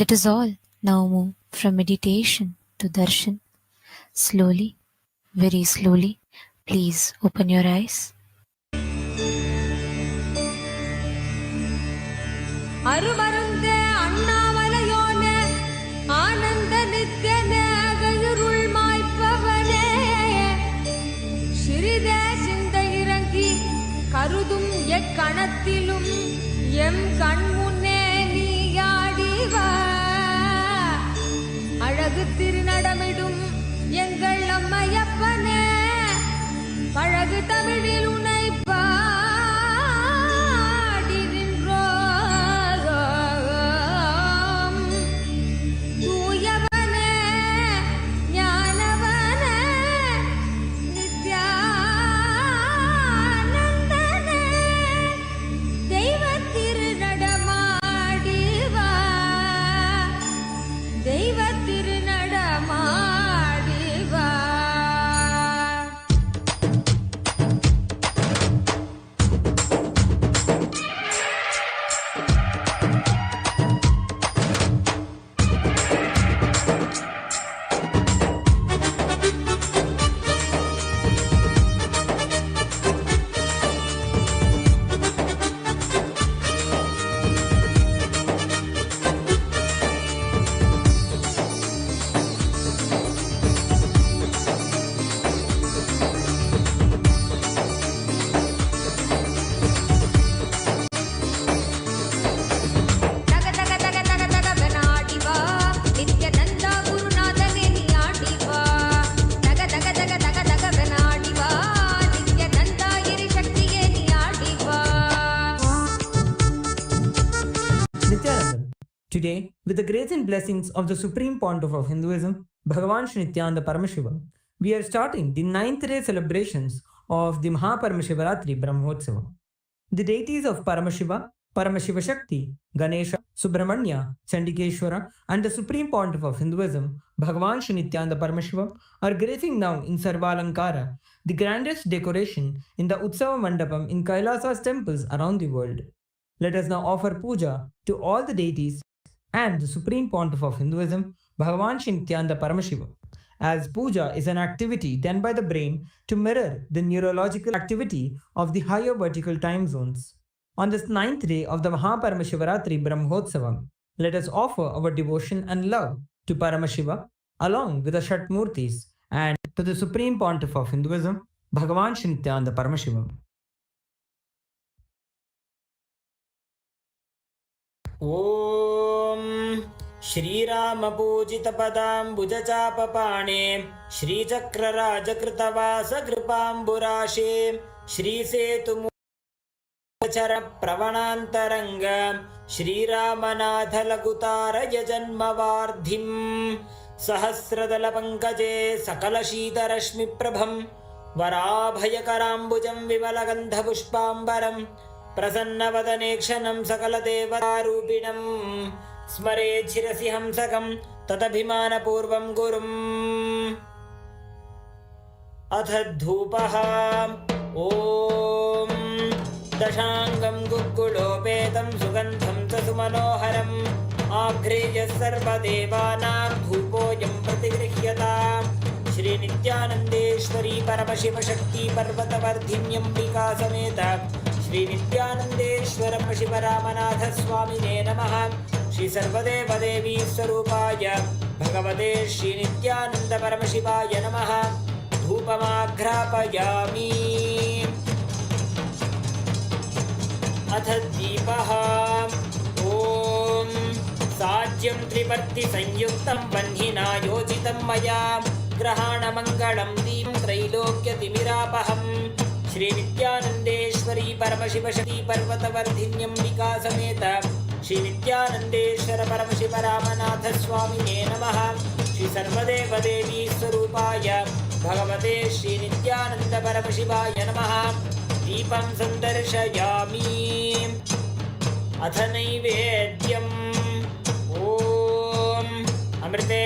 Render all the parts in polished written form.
Let us all now move from meditation to darshan. Slowly, very slowly, please open your eyes. அருமருந்தே அண்ணாமலையோனே ஆனந்த நித்யனே அகயிருள் மாய்ப்பவனே சிறிதே சிந்தை இறங்கி கருதும் எக்கணத்திலும் M கண்முன்னே நீயாடிவா அழகு திருநடமிடும் எங்கள் அம்மையப்பனே பழகு தமிழில் உனை பாடி நின்றோம் தூயவனே ஞானவனே நித்யானந்தனே தெய்வ திருநடமாடிவா தெய்வ திருநடமாடிவா. தக தக தக தக தகவனாடிவா நித்யநந்தா குருநாதனே நீ ஆடிவா தக தக தக தக தகவனாடிவா நித்யநந்தா எரிசக்தியே நீ ஆடிவா. Nithyananda. Today, with the grace and blessings of the Supreme Pontiff of Hinduism, Bhagavan Nithyananda Paramashiva, we are starting the 9th day celebrations of the Maha Paramashivaratri Brahmotsava. The deities of Paramashiva, Paramashiva Shakti, Ganesha, Subramanya, Chandikeshwara, and the Supreme Pontiff of Hinduism, Bhagavan Nithyananda Paramashiva, are gracing now in Sarvalankara, the grandest decoration in the Utsava Mandapam in KAILASA'S temples around the world. Let us now offer puja to all the deities and the Supreme Pontiff of Hinduism, Bhagavan Nithyananda Paramashiva, as puja is an activity done by the brain to mirror the neurological activity of the higher vertical time zones. On this 9th day of the Maha Paramashivaratri Brahmotsavam, let us offer our devotion and love to Paramashiva along with the Shatmurtis and to the Supreme Pontiff of Hinduism, Bhagavan Nithyananda Paramashiva. ॐ श्रीरामपूजितपदाम्बुजचापपाणे श्रीचक्रराजकृतवासकृपाम्बुराशे श्रीसेतुमुचरप्रवणान्तरङ्ग श्रीरामनाथलघुतारय जन्मवार्धिम् सहस्रदलपङ्कजे सकलशीतरश्मिप्रभं वराभयकराम्बुजं विमलगन्धपुष्पाम्बरम् प्रसन्नवदनेक्षणं सकलदेवतारूपिणं स्मरेत् शिरसि हंसकं तदभिमानपूर्वं गुरुम् अथ धूपः ॐ दशाङ्गं गुग्गुलोपेतं सुगन्धं च सुमनोहरम् आघ्रेय सर्वदेवानां धूपोऽयं प्रतिगृह्यताम् श्रीनित्यानन्देश्वरी परमशिवशक्ति पर्वतवर्धिन्यम्बिका समेत श्री नित्यानन्देश्वर शिवरामनाथ स्वामिने नमः। श्री सर्वदेवदेवी स्वरूपाय भगवते श्री नित्यानन्द परमशिवाय नमः। धूपमाघ्रापयामि। अथ दीपः ॐ साज्यं त्रिवर्ति संयुक्तं वह्निना योजितं मया ग्रहाणमङ्गलं दीं त्रैलोक्यतिमिरापहम् श्री नित्यानन्देश्वरी परमशिवशक्ति पर्वतवर्धिन्यम्बिका समेत श्री नित्यानन्देश्वर परमशिव रामनाथ स्वामिने नमः। श्री सर्वदेवदेवी स्वरूपाय भगवते श्री नित्यानन्द परमशिवाय नमः। दीपं सन्दर्शयामि। अथ नैवेद्यम् ॐ अमृते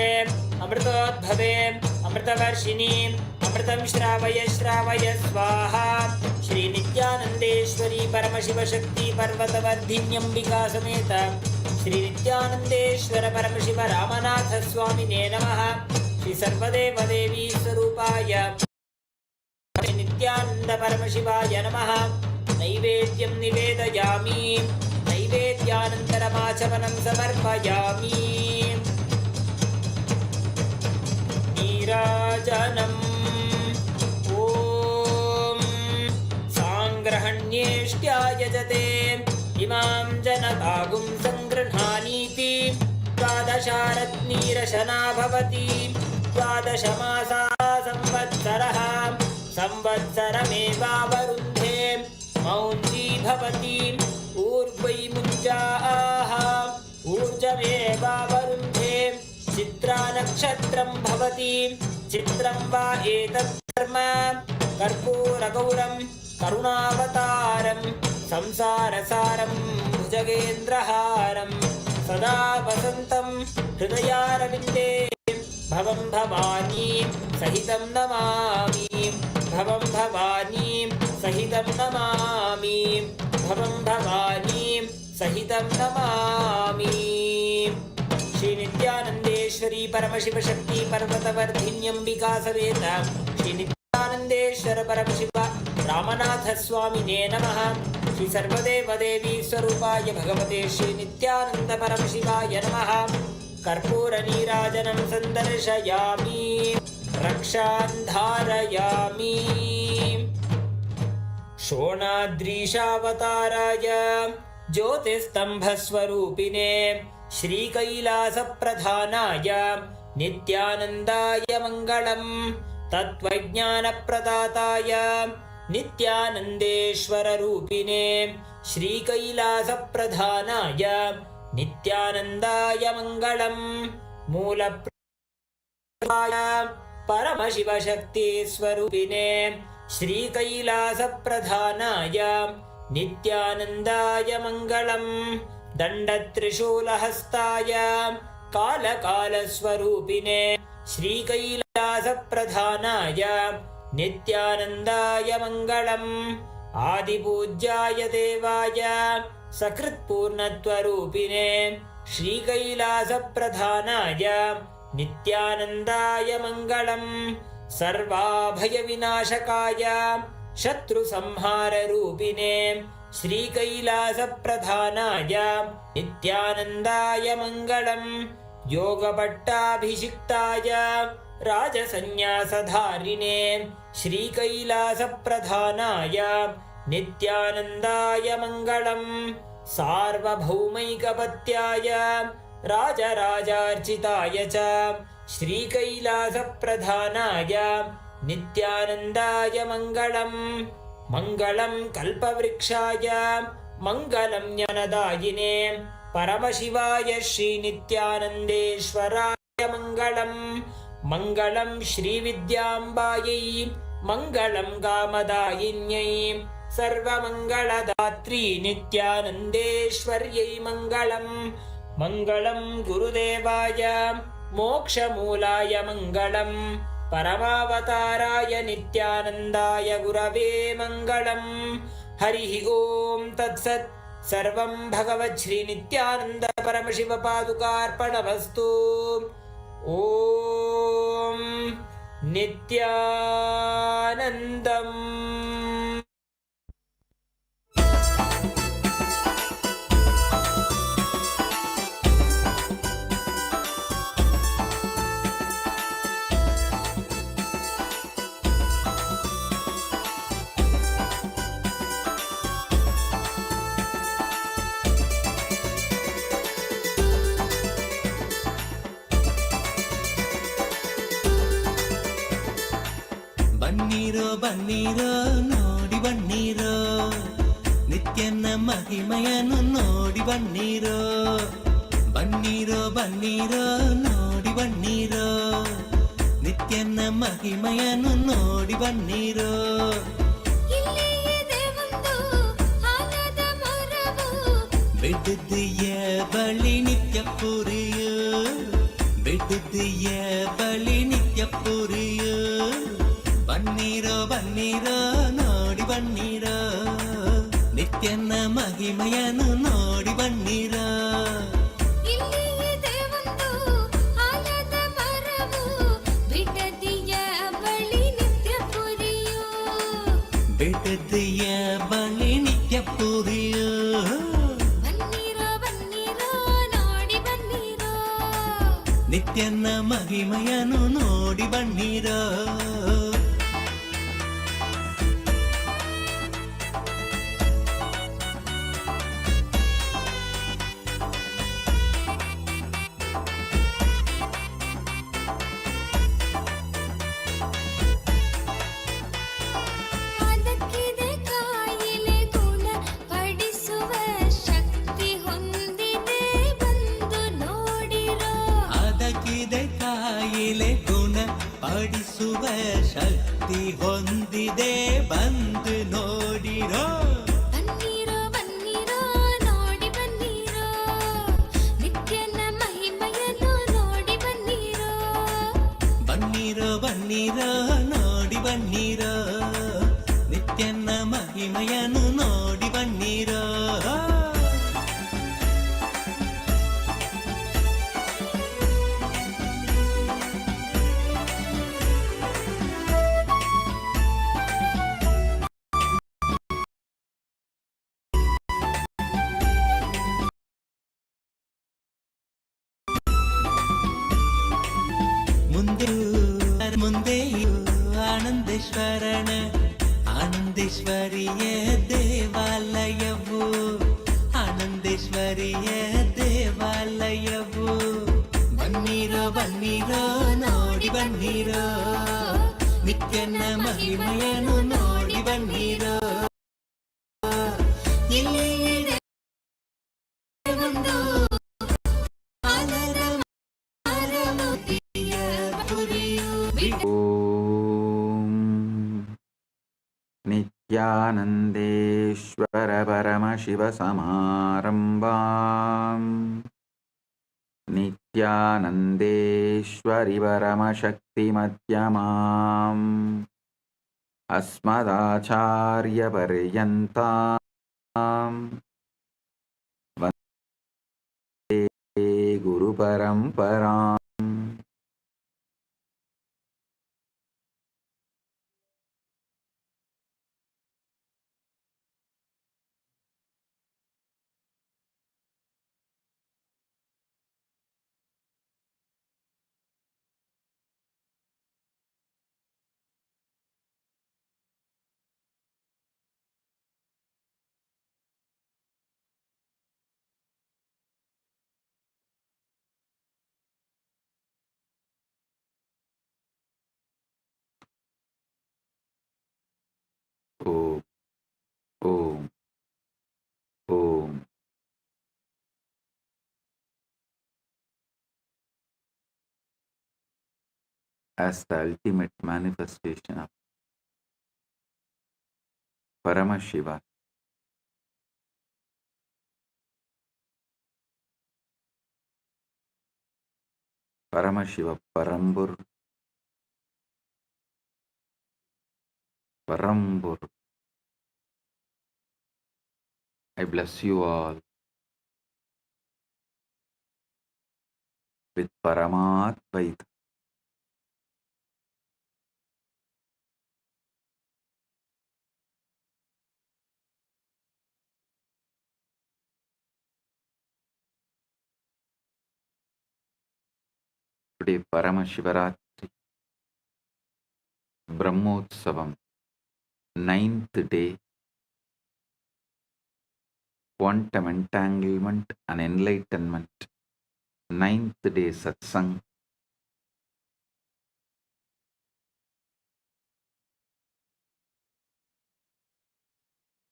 अमृतोद्भवे अमृतवर्षिणी अमृतं श्रावय श्रावय स्वाहा। श्री नित्यानन्देश्वरी परमशिवशक्ति पर्वतवर्धिन्यम्बिका समेत श्री श्री नित्यानंदेश्वर परमशिव रामनाथ स्वामिने नमः। श्री सर्वदेव देवी स्वरूपाय नित्यानंद परमशिवाय नमः। नैवेद्यं निवेदयामि, नैवेद्यानन्तरमाचमनं समर्पयामि। नीराजनम् ॐ साङ्ग्रहण्येष्ट्यायजते इमां जनतागुं सङ्गृह्णानीति। द्वादशारत्नीरशना भवति, द्वादशमासा संवत्सरः, संवत्सरमेवावरुन्धे मौञ्जी भवति। ऊर्वै मुञ्जाः ऊर्जमेवावरुन्धे, चित्रा नक्षत्रं भवति। चित्रं वा एतत् कर्म, कर्पूरगौरं करुणावतारं, संसारसारं भुजगेन्द्रहारं, सदा वसन्तं हृदयारविन्दे भवं भवानी सहितं नमामि। भवं भवानी सहितं नमामि। भवं भवानी सहितं नमामि। श्री नित्यानंदेश्वरी परमशिव शक्ति पर्वतवर्धिन्यंबिका समेत श्री नित्यानंदेश्वर परमशिव रामनाथ स्वामिने नमः। श्री सर्वदेव देवी स्वरूपाय भगवते श्री नित्यानंद परमशिवाय नमः। कर्पूर नीराजनं संदर्शयामि, रक्षान् धारयामि। शोणाद्रीशावताराय ज्योतिस्तंभस्वरूपिणे श्रीकैलासप्रधानाय नित्यानन्दाय मङ्गलम्। तत्त्वज्ञानप्रदाताय नित्यानन्देश्वररूपिणे श्रीकैलासप्रधानाय नित्यानन्दाय मङ्गलम्। मूलप्राय परमशिवशक्तिस्वरूपिणे श्रीकैलासप्रधानाय नित्यानन्दाय मङ्गलम्। दण्डत्रिशूलहस्ताय कालकालस्वरूपिणे श्रीकैलासप्रधानाय नित्यानन्दाय मङ्गलम्। आदिपूज्याय देवाय सकृत्पूर्णत्वरूपिणे श्रीकैलासप्रधानाय नित्यानन्दाय मङ्गलम्। सर्वाभयविनाशकाय शत्रुसंहाररूपिणे श्रीकैलासप्रधानाय नित्यानन्दाय मङ्गलम्। योगपट्टाभिषिक्ताय राजसन्न्यासधारिणे श्रीकैलासप्रधानाय नित्यानन्दाय मङ्गलम्। सार्वभौमैकपत्याय राजराजार्चिताय च श्रीकैलासप्रधानाय नित्यानन्दाय मङ्गलम्। मङ्गलं कल्पवृक्षाय मङ्गलं ज्ञानदायिने परमशिवाय श्रीनित्यानन्देश्वराय मङ्गलम्। मङ्गलं श्रीविद्याम्बायै मङ्गलं कामदायिन्यै सर्वमङ्गलदात्री नित्यानन्देश्वर्यै मङ्गलम्। मङ्गलं गुरुदेवाय मोक्षमूलाय मङ्गलम्। परमावताराय नित्यानन्दाय गुरवे मङ्गलम्। हरिः ॐ तत्सत्। सर्वं भगवत् श्री नित्यानन्द परमशिव पादुकार्पणमस्तु। ॐ नित्यानन्दम्। ಬನ್ನಿರೋ ಬನ್ನಿರೋ ನೋಡಿ ಬನ್ನಿರೋ ನಿತ್ಯನ ಮಹಿಮೆಯನ್ನು ನೋಡಿ ಬನ್ನಿರೋ. ಬನ್ನಿರೋ ಬನ್ನಿರೋ ನೋಡಿ ಬನ್ನಿರೋ ನಿತ್ಯನ ಮಹಿಮೆಯನ್ನು ನೋಡಿ ಬನ್ನಿರೋ. ಬಿಡುದಿಯ ಬಳಿ ನಿತ್ಯ ಪುರಿಯು, ಬಿಡುದಿಯ ಬಳಿ ನಿತ್ಯ ಪುರಿಯು. ಬನ್ನಿರೋ ಬನ್ನಿರೋ ನೋಡಿ ಬನ್ನಿರೋ ನಿತ್ಯನ ಮಹಿಮೆಯನ್ನು ನೋಡಿ ಬನ್ನಿರೋ. ನಿತ್ಯನ ಮಹಿಮೆಯನ್ನು ನೋಡಿ ಬನ್ನಿರೋ. ಅದಕ್ಕಿದೆ ಕಾಯಿಲೆ ಗುಣ ಪಡಿಸುವ ಶಕ್ತಿ ಹೊಂದಿದೆ ಬಂದು ನೋಡಿರೋ. ಅದಕ್ಕಿದೆ ಕಾಯಿಲೆ ಗುಣ ಪಡಿಸುವ ಶಕ್ತಿ ಹೊಂದಿದೆ ಬಂದು ನೋಡಿರೋ. ಬನ್ನಿರೋ ಬನ್ನಿರೋ ನೋಡಿ ಬನ್ನಿರೋ, ನಿತ್ಯನ ಮಹಿಮೆಯನ್ನು ನೋಡಿ ಬನ್ನಿರೋ. ಬನ್ನಿರೋ ಬನ್ನಿರೋ ನೋಡಿ ಬನ್ನಿರೋ, ನಿತ್ಯನ ಮಹಿಮೆಯನ್ನು ನೋಡಿ ಬನ್ನಿರೋ. ಮುಂದೆಯೂ ಆನಂದೇಶ್ವರನ ಆನಂದೇಶ್ವರಿಯ ದೇವಾಲಯವು, ಆನಂದೇಶ್ವರಿಯ ದೇವಾಲಯವು. ಬನ್ನಿರೋ ಬನ್ನಿರೋ ನೋಡಿ ಬನ್ನಿರೋ, ನಿತ್ಯನ ಮಹಿಮೆಯನ್ನು ನೋಡಿ ಬನ್ನಿರೋ. ಇಲ್ಲಿ ಇದೆ ಒಂದು ಆಲದ ಮರಮುದಿಯ ಪುರಿಯು ಬಿಡು. ಓಂ ನಿತ್ಯಾನಂದೇಶ್ವರ ಪರಮಶಿವ ಸಮಾರಂಭಾಂ ನಿತ್ಯಾನಂದೇಶ್ವರಿ ಪರಮಶಕ್ತಿ ಮಧ್ಯಮಾಂ ಅಸ್ಮದಾಚಾರ್ಯ ಪರ್ಯಂತಾಂ ವಂದೇ ಗುರು ಪರಂಪರಾಂ. Om, Om, Om. As the ultimate manifestation of Paramashiva, Paramashiva Parambur, Parambur. I bless you all with Paramadvaita. Today Paramashivaratri, Brahmotsavam, 9th day, quantum entanglement and enlightenment, 9th day Satsang.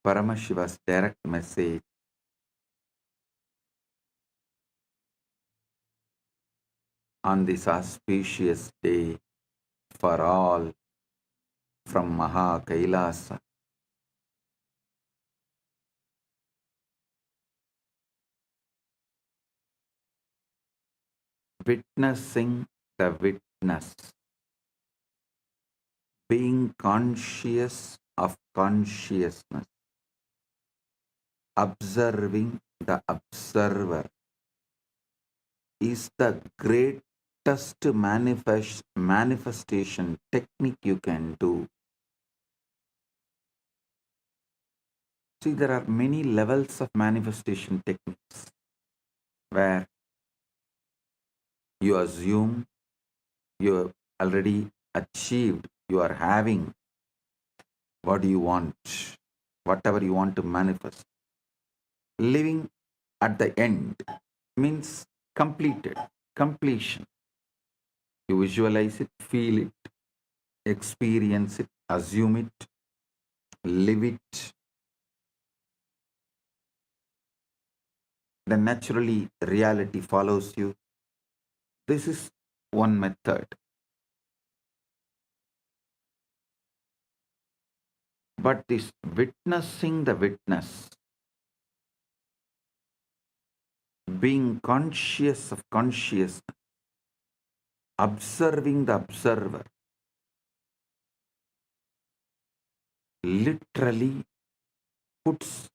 Paramashiva's direct message on this auspicious day for all from Maha Kailasa. Witnessing the witness, being conscious of consciousness, observing the observer is the greatest manifestation technique you can do. See, there are many levels of manifestation techniques where You assume you have already achieved, you are having what you want, whatever you want to manifest. Living at the end means completed, completion. You visualize it, feel it, experience it, assume it, live it. Then naturally reality follows you. This is one method. But this witnessing the witness, being conscious of consciousness, observing the observer, literally puts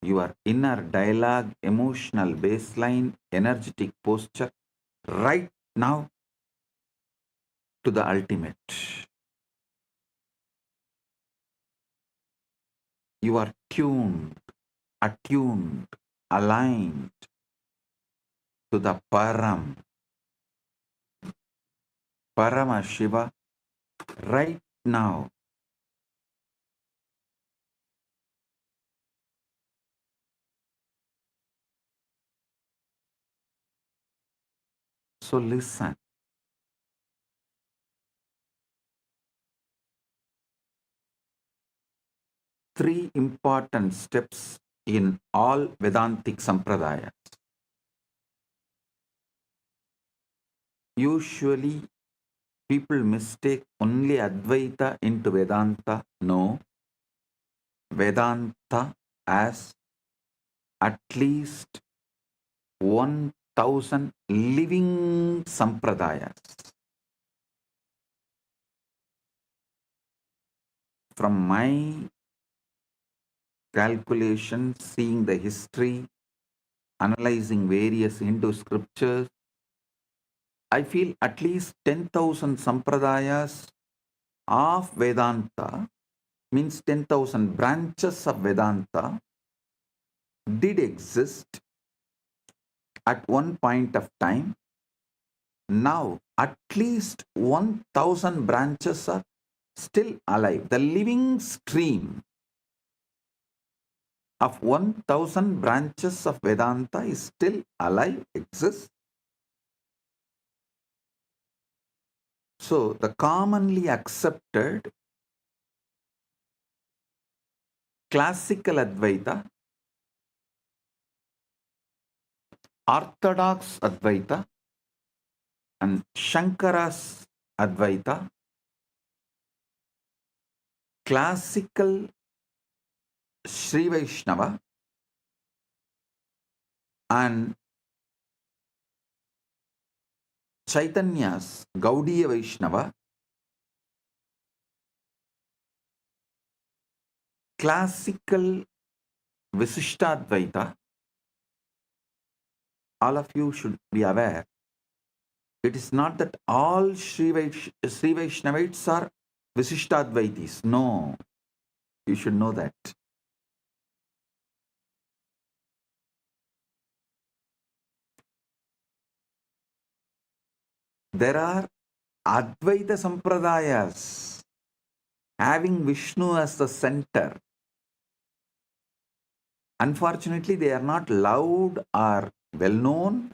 your inner dialogue, emotional baseline, energetic posture right now to the ultimate. You are tuned, attuned, aligned to the Paramashiva right now. So listen. Three important steps in all Vedantic Sampradayas. Usually, people mistake only Advaita into Vedanta. No, Vedanta as at least 1,000 living Sampradayas. From my calculation, seeing the history, analyzing various Hindu scriptures, I feel at least 10,000 Sampradayas of Vedanta, means 10,000 branches of Vedanta, did exist at one point of time. Now, at least 1,000 branches are still alive. The living stream of 1,000 branches of Vedanta is still alive, exists. So, the commonly accepted classical Advaita, Orthodox Advaita, and Shankara's Advaita, classical Sri Vaishnava, and Chaitanya's Gaudiya Vaishnava, classical Visishtadvaita. All of you should be aware, it is not that all Sri Vaishnavites are Visishtadvaitis. No, you should know that. There are Advaita Sampradayas having Vishnu as the center. Unfortunately, they are not loud or well known.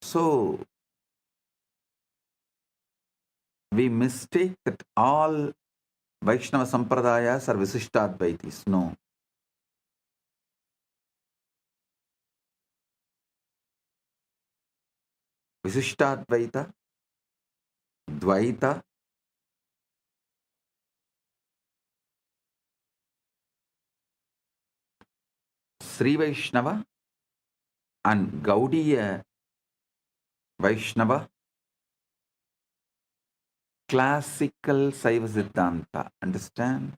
So, we mistake that all Vaishnava Sampradayas are Visishtadvaitis. No. Visishtadvaita, Dvaita, Sri Vaishnava, and Gaudiya Vaishnava, classical Saiva Siddhanta. Understand?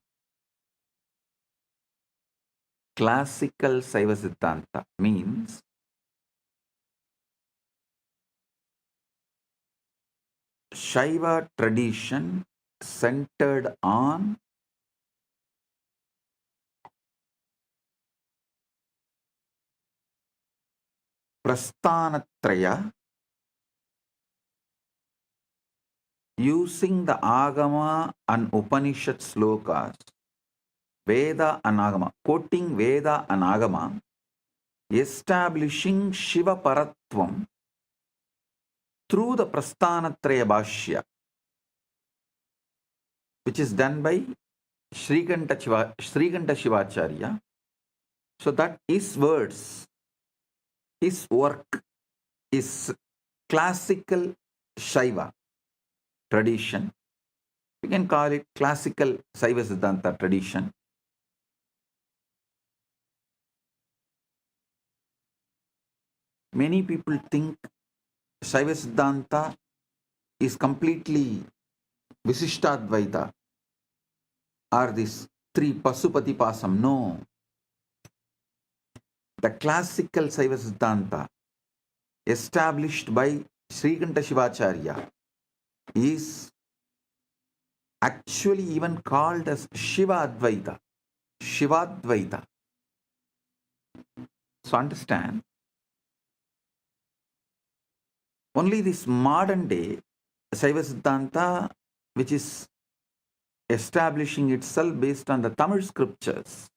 Classical Saiva Siddhanta means Shaiva tradition centered on Prasthanatraya, using the Agama and Upanishad slokas, Veda and Agama, quoting Veda and Agama, establishing Shiva Paratvam through the Prasthanatraya Bhashya, which is done by Srikanta Shivacharya. So that his words, his work is classical Shaiva tradition. We can call it classical Saiva Siddhanta tradition. Many people think Saiva Siddhanta is completely Visishtadvaita or this three Pasupati Pasam. No. The classical Saiva Siddhanta established by Srikanta Shivacharya is actually even called as Shiva Advaita, Shivadvaita. So understand, only this modern day Saiva Siddhanta, which is establishing itself based on the Tamil scriptures,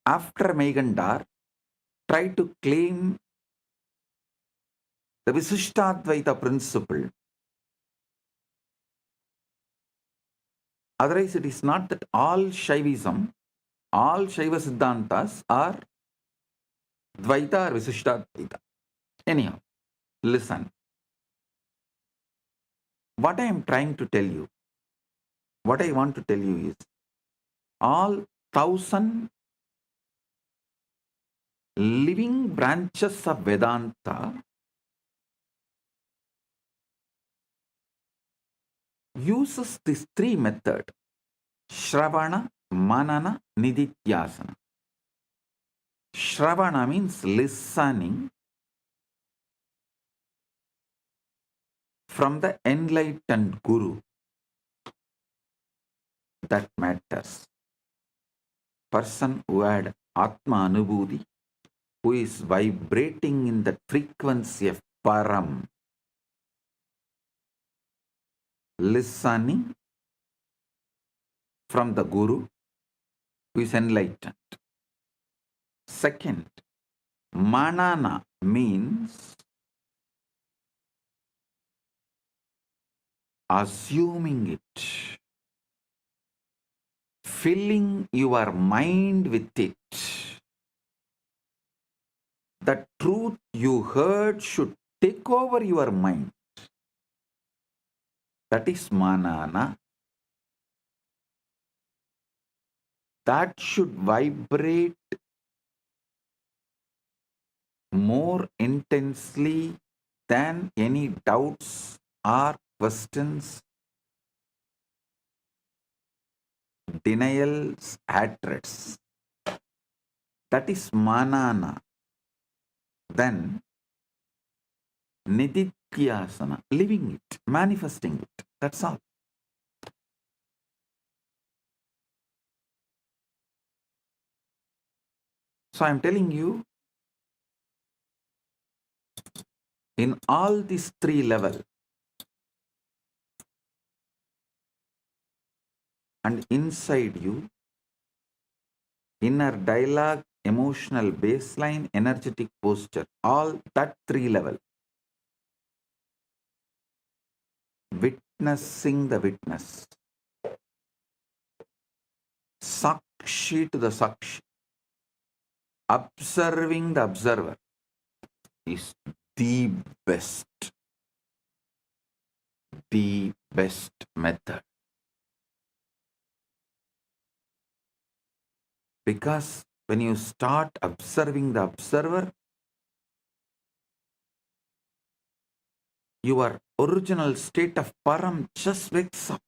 after Megandar, try to claim the Visishtadvaita principle. Otherwise, it is not that all Shaivism, all Shaiva Siddhantas are Dvaita or Visishtadvaita. Anyhow, listen. What I am trying to tell you, what I want to tell you is, all 1,000 living branches of Vedanta uses this three method: Shravana, Manana, Nididhyasana. Shravana means listening from the enlightened Guru. That matters. Person who had Atma Anubhuti, who is vibrating in the frequency of Param, listening from the Guru who is enlightened. Second, Manana means assuming it, filling your mind with it. The truth you heard should take over your mind. That is Manana. That should vibrate more intensely than any doubts or questions, denials, hatreds. That is Manana. Then Nididhyasana, living it, manifesting it. That's all. So I'm telling you, in all these three levels, and inside you, inner dialogue, emotional baseline, energetic posture, all that three level, witnessing the witness, Sakshi to the Sakshi, observing the observer is the best method. Because when you start observing the observer, your original state of Param just wakes up.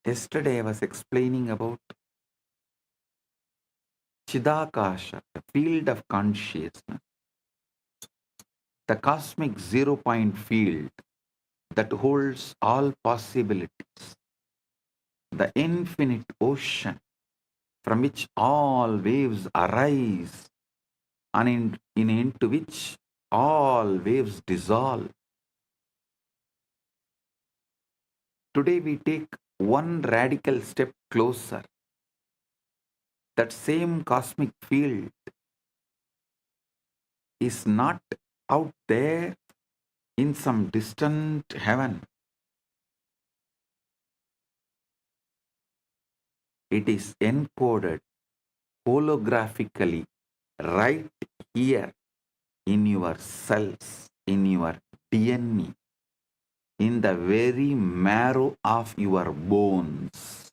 Yesterday I was explaining about Chidakasha, the field of consciousness, the cosmic zero-point field that holds all possibilities, the infinite ocean from which all waves arise and into which all waves dissolve. Today we take one radical step closer. That same cosmic field is not out there in some distant heaven. It is encoded holographically right here in your cells, in your DNA, in the very marrow of your bones.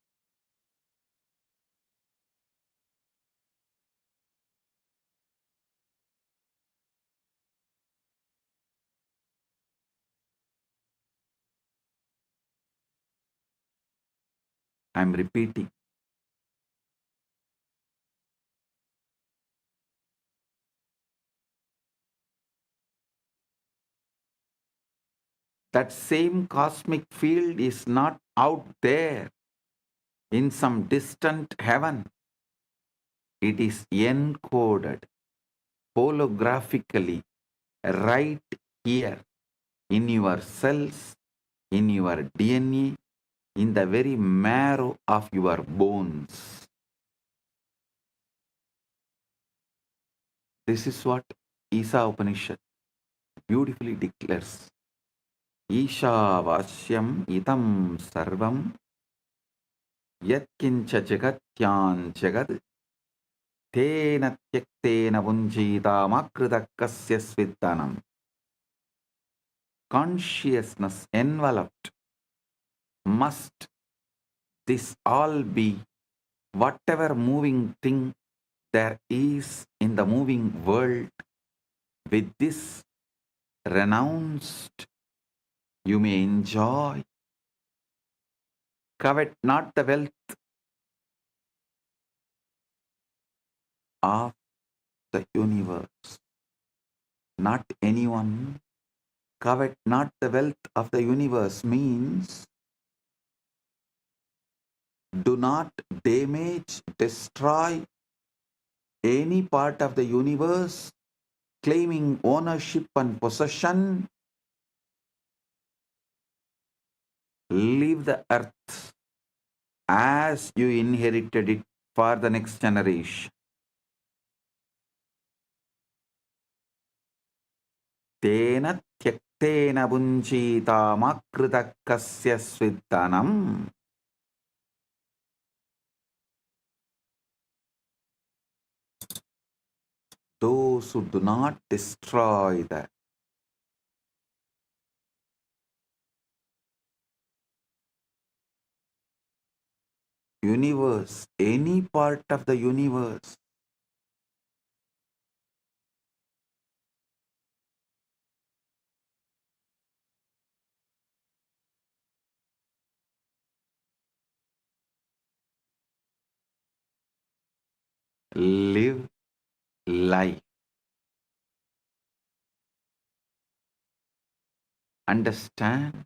I am repeating. That same cosmic field is not out there in some distant heaven. It is encoded holographically right here in your cells, in your DNA, in the very marrow of your bones. This is what Isa Upanishad beautifully declares. Isha Vasyam Itam Sarvam Yatkincha Jagatyan Jagad Tena Tyaktena Vunjita Makridakasya Sviddanam. Consciousness enveloped. Must this all be? Whatever moving thing there is in the moving world, with this renounced, you may enjoy. Covet not the wealth of the universe, not anyone. Covet not the wealth of the universe means do not damage, destroy any part of the universe, claiming ownership and possession. Leave the earth as you inherited it for the next generation. Tena tyaktena bunjita makridakasya sviddanam. Those who do not destroy the universe, any part of the universe, live life. Understand?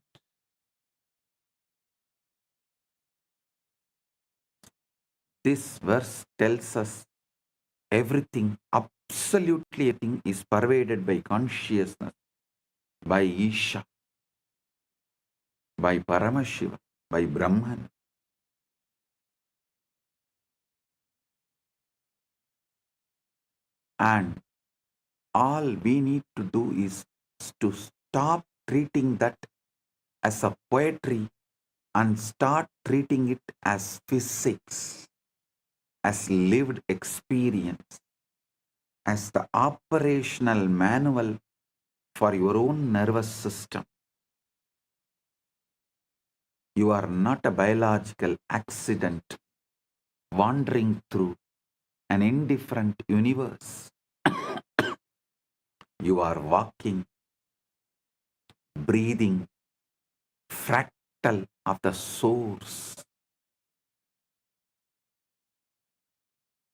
This verse tells us everything, absolutely everything is pervaded by consciousness, by Isha, by Paramashiva, by Brahman. And all we need to do is to stop treating that as a poetry and start treating it as physics, as lived experience, as the operational manual for your own nervous system. You are not a biological accident wandering through an indifferent universe. You are walking, breathing, fractal of the source.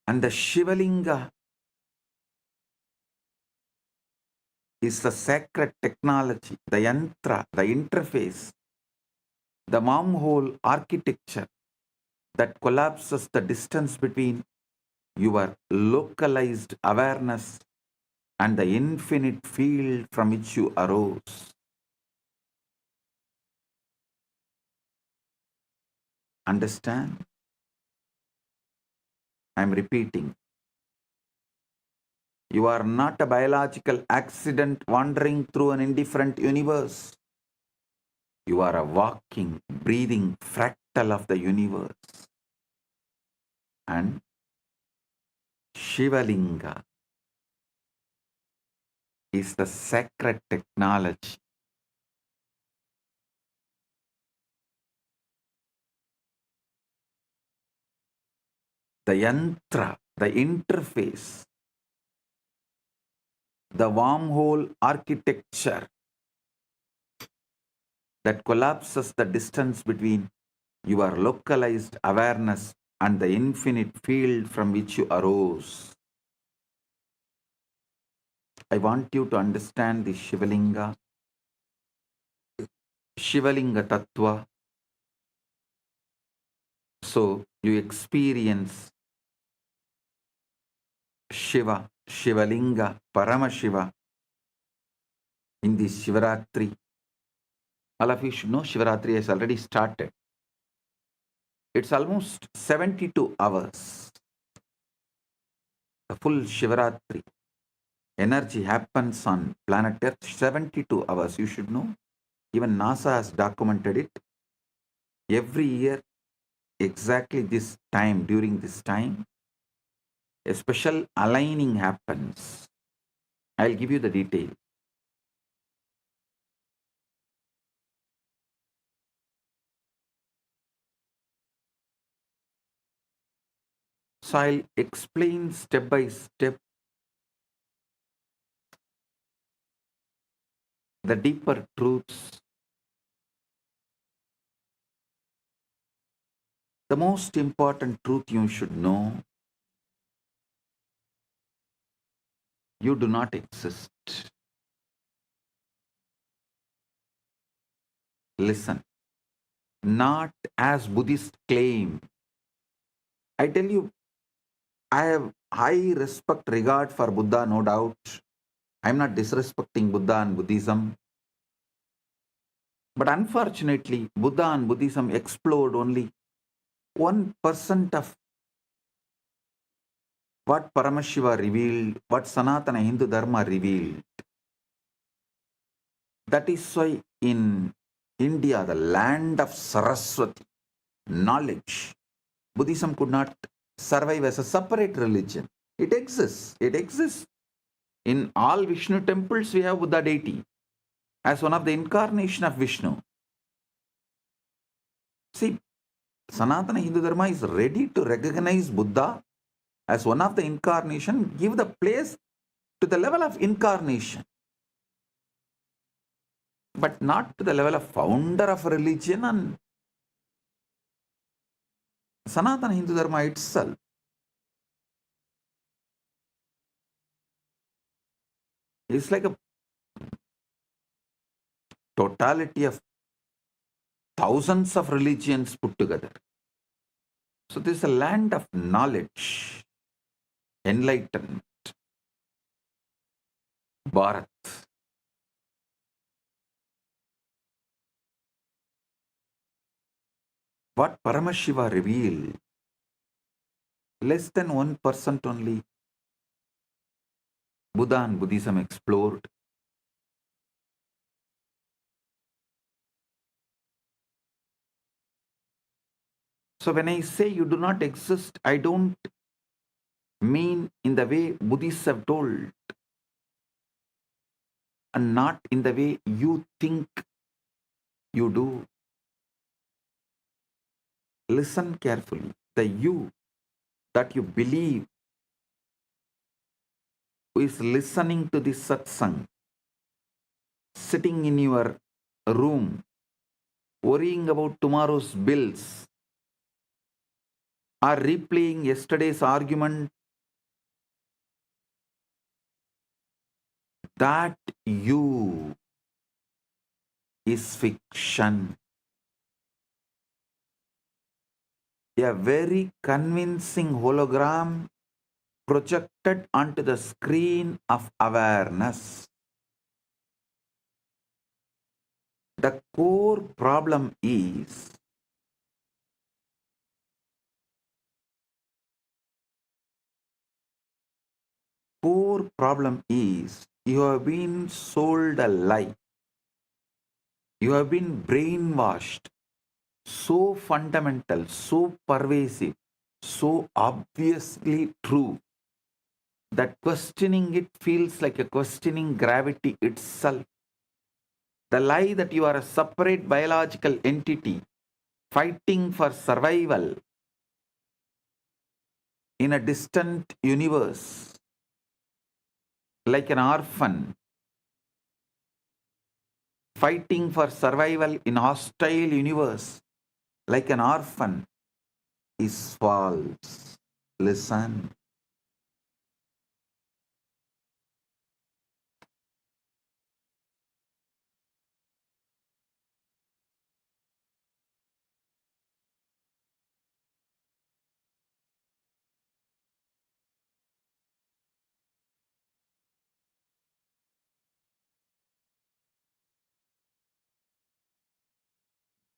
And the Shivalinga is the sacred technology, the yantra, the interface, the wormhole architecture that collapses the distance between your localized awareness and the infinite field from which you arose. Understand? I am repeating. You are not a biological accident wandering through an indifferent universe. You are a walking, breathing fractal of the universe. And Shivalinga is the sacred technology. The yantra, the interface, the wormhole architecture that collapses the distance between your localized awareness and the infinite field from which you arose. I want you to understand the Shivalinga Tattva, so you experience Shiva, Shivalinga, Paramashiva in this Shivaratri. All of you should know Shivaratri has already started. It's almost 72 hours. The full Shivaratri energy happens on planet Earth 72 hours. You should know. Even NASA has documented it. Every year, exactly this time, during this time, a special aligning happens. I'll give you the detail. So I'll explain step by step the deeper truths. The most important truth you should know: you do not exist. Listen, not as Buddhists claim. I tell you, I have high respect, regard for Buddha, no doubt. I'm not disrespecting Buddha and Buddhism. But unfortunately, Buddha and Buddhism explored only 1% of what Paramashiva revealed, what Sanatana Hindu Dharma revealed. That is why in India, the land of Saraswati, knowledge, Buddhism could not survive as a separate religion. It exists. It exists. In all Vishnu temples, we have Buddha deity as one of the incarnation of Vishnu. See, Sanatana Hindu Dharma is ready to recognize Buddha as one of the incarnation, give the place to the level of incarnation, but not to the level of founder of religion and Sanatana Hindu Dharma itself. It's like a totality of thousands of religions put together. So this is a land of knowledge, enlightenment, Bharat. What Paramashiva revealed, less than 1% only Buddha and Buddhism explored. So when I say you do not exist, I don't mean in the way Buddhists have told, and not in the way you think you do. Listen carefully. The you that you believe, who is listening to this satsang, sitting in your room, worrying about tomorrow's bills, or replaying yesterday's argument, that you is fiction. a very convincing hologram projected onto the screen of awareness. The core problem is you have been sold a lie. You have been brainwashed. So fundamental, so pervasive, so obviously true that questioning it feels like a questioning gravity itself. The lie that you are a separate biological entity fighting for survival in a distant universe, like an orphan fighting for survival in hostile universe, like an orphan, is false. Listen.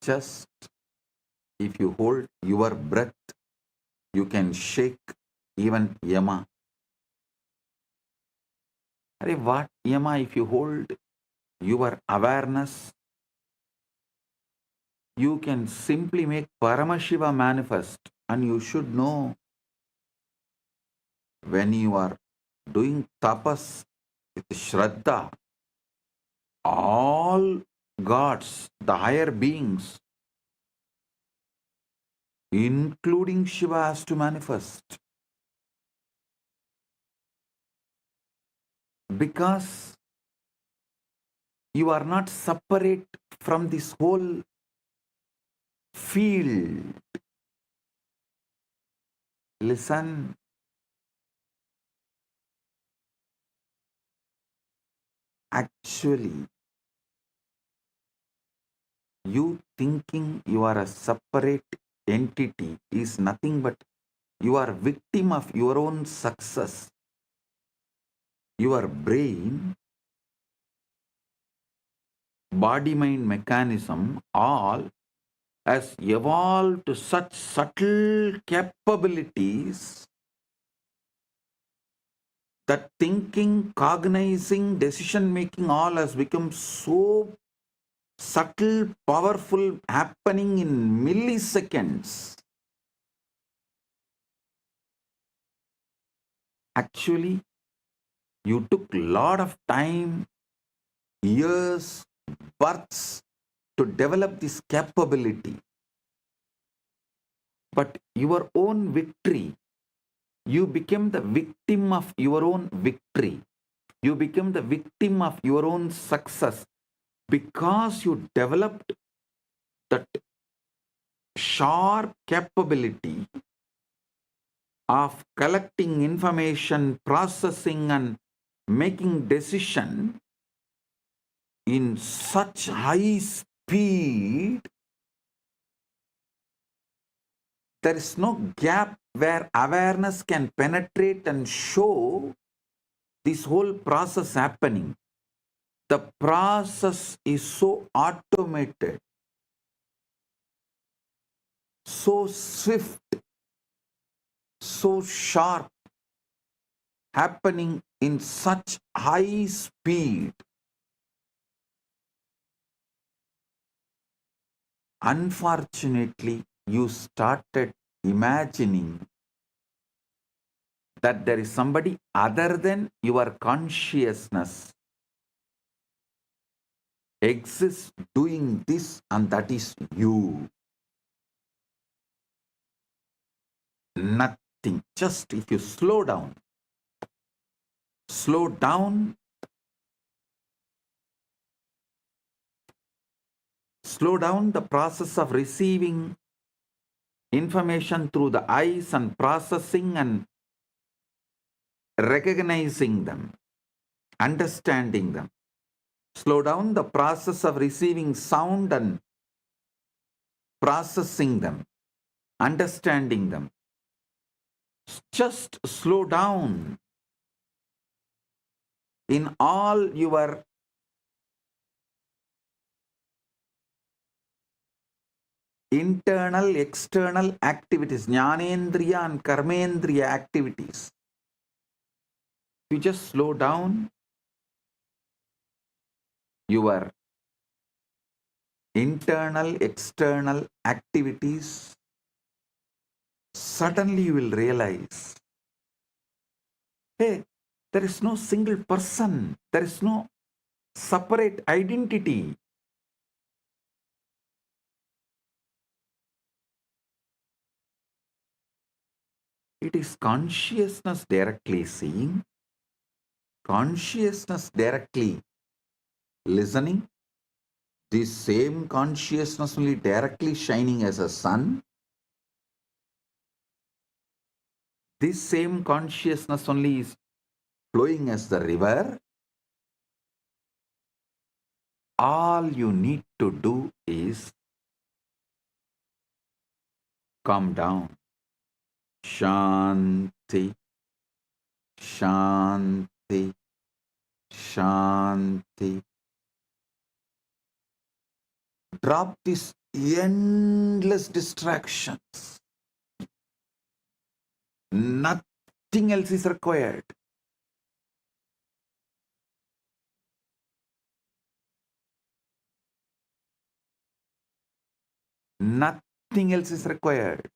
Just if you hold your breath, you can shake even Yama. Arey, what Yama? If you hold your awareness, you can simply make Paramashiva manifest. And you should know, when you are doing tapas with Shraddha, all gods, the higher beings, including Shiva, has to manifest. Because you are not separate from this whole field. Listen. Actually, you thinking you are a separate entity is nothing but you are victim of your own success. Your brain, body-mind mechanism, all has evolved to such subtle capabilities that thinking, cognizing, decision-making all has become so subtle, powerful, happening in milliseconds. Actually, you took a lot of time, years, births to develop this capability. But your own victory, you became the victim of your own victory. You became the victim of your own success because you developed that sharp capability of collecting information, processing and making decision in such high speed. There is no gap where awareness can penetrate and show this whole process happening. The process is so automated, so swift, so sharp, happening in such high speed. Unfortunately, you started imagining that there is somebody other than your consciousness exists doing this, and that is you. Nothing. Just if you slow down the process of receiving information through the eyes and processing and recognizing them, understanding them. Slow down the process of receiving sound and processing them. understanding them. Just slow down in all your internal, external activities, jnanendriya and karmendriya activities. You just slow down your internal, external activities, suddenly you will realize, hey, there is no single person, there is no separate identity. It is consciousness directly seeing, consciousness directly listening, this same consciousness only directly shining as a sun, this same consciousness only is flowing as the river. All you need to do is calm down. Shanti, Shanti, Shanti. Drop these endless distractions. Nothing else is required. Nothing else is required.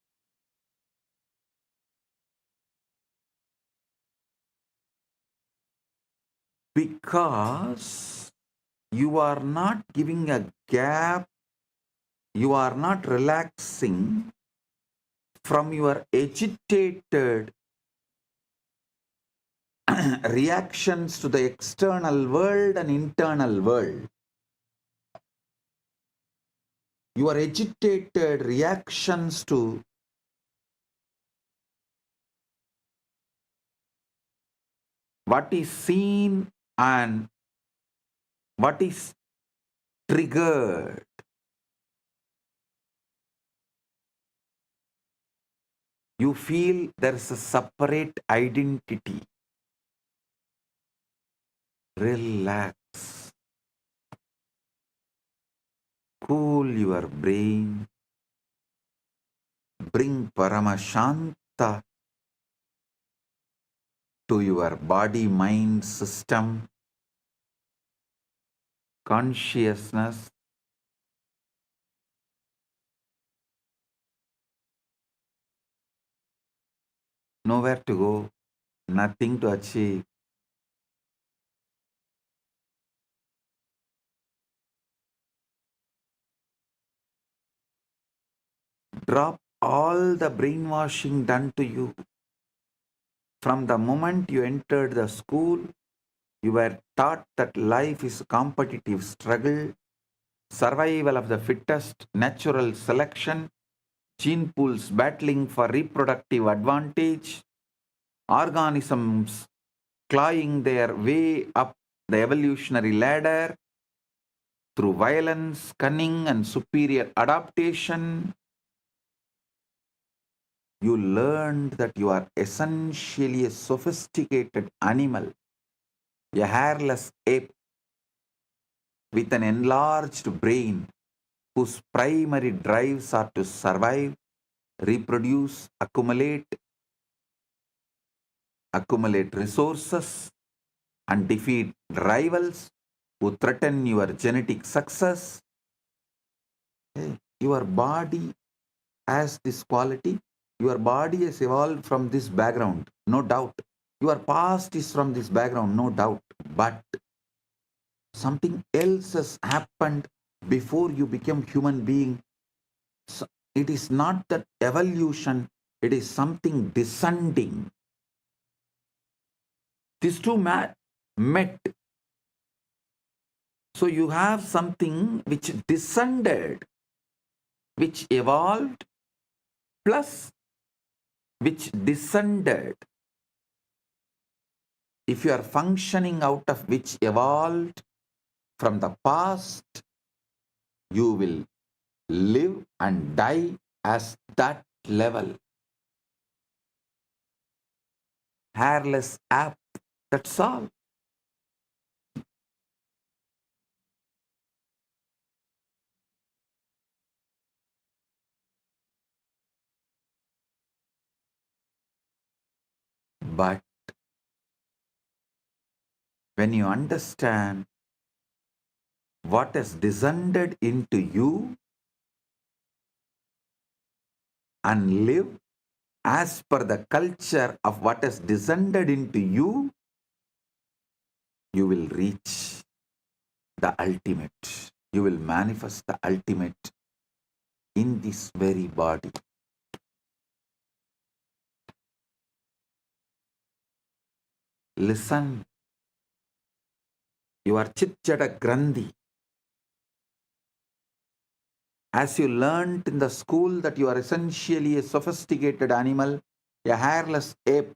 Because you are not giving a gap, you are not relaxing from your agitated reactions to the external world and internal world. Your agitated reactions to what is seen and what is triggered. You feel there is a separate identity. Relax. Cool your brain. Bring Paramashanta to your body-mind system. Consciousness. Nowhere to go. Nothing to achieve. Drop all the brainwashing done to you. From the moment you entered the school, you were taught that life is a competitive struggle, survival of the fittest, natural selection, gene pools battling for reproductive advantage, organisms clawing their way up the evolutionary ladder through violence, cunning, and superior adaptation. You learned that you are essentially a sophisticated animal, a hairless ape with an enlarged brain whose primary drives are to survive, reproduce, accumulate resources, and defeat rivals who threaten your genetic success. Your body has this quality. Your body has evolved from this background, no doubt. Your past is from this background, no doubt. But something else has happened before you became human being. So it is not that evolution, it is something descending. These two met. So you have something which descended, which evolved, plus which descended. If you are functioning out of which evolved from the past, you will live and die as that level. Hairless app, that's all. But when you understand what has descended into you and live as per the culture of what has descended into you, you will reach the ultimate. You will manifest the ultimate in this very body. Listen, your Chitjada Grandhi. As you learnt in the school that you are essentially a sophisticated animal, a hairless ape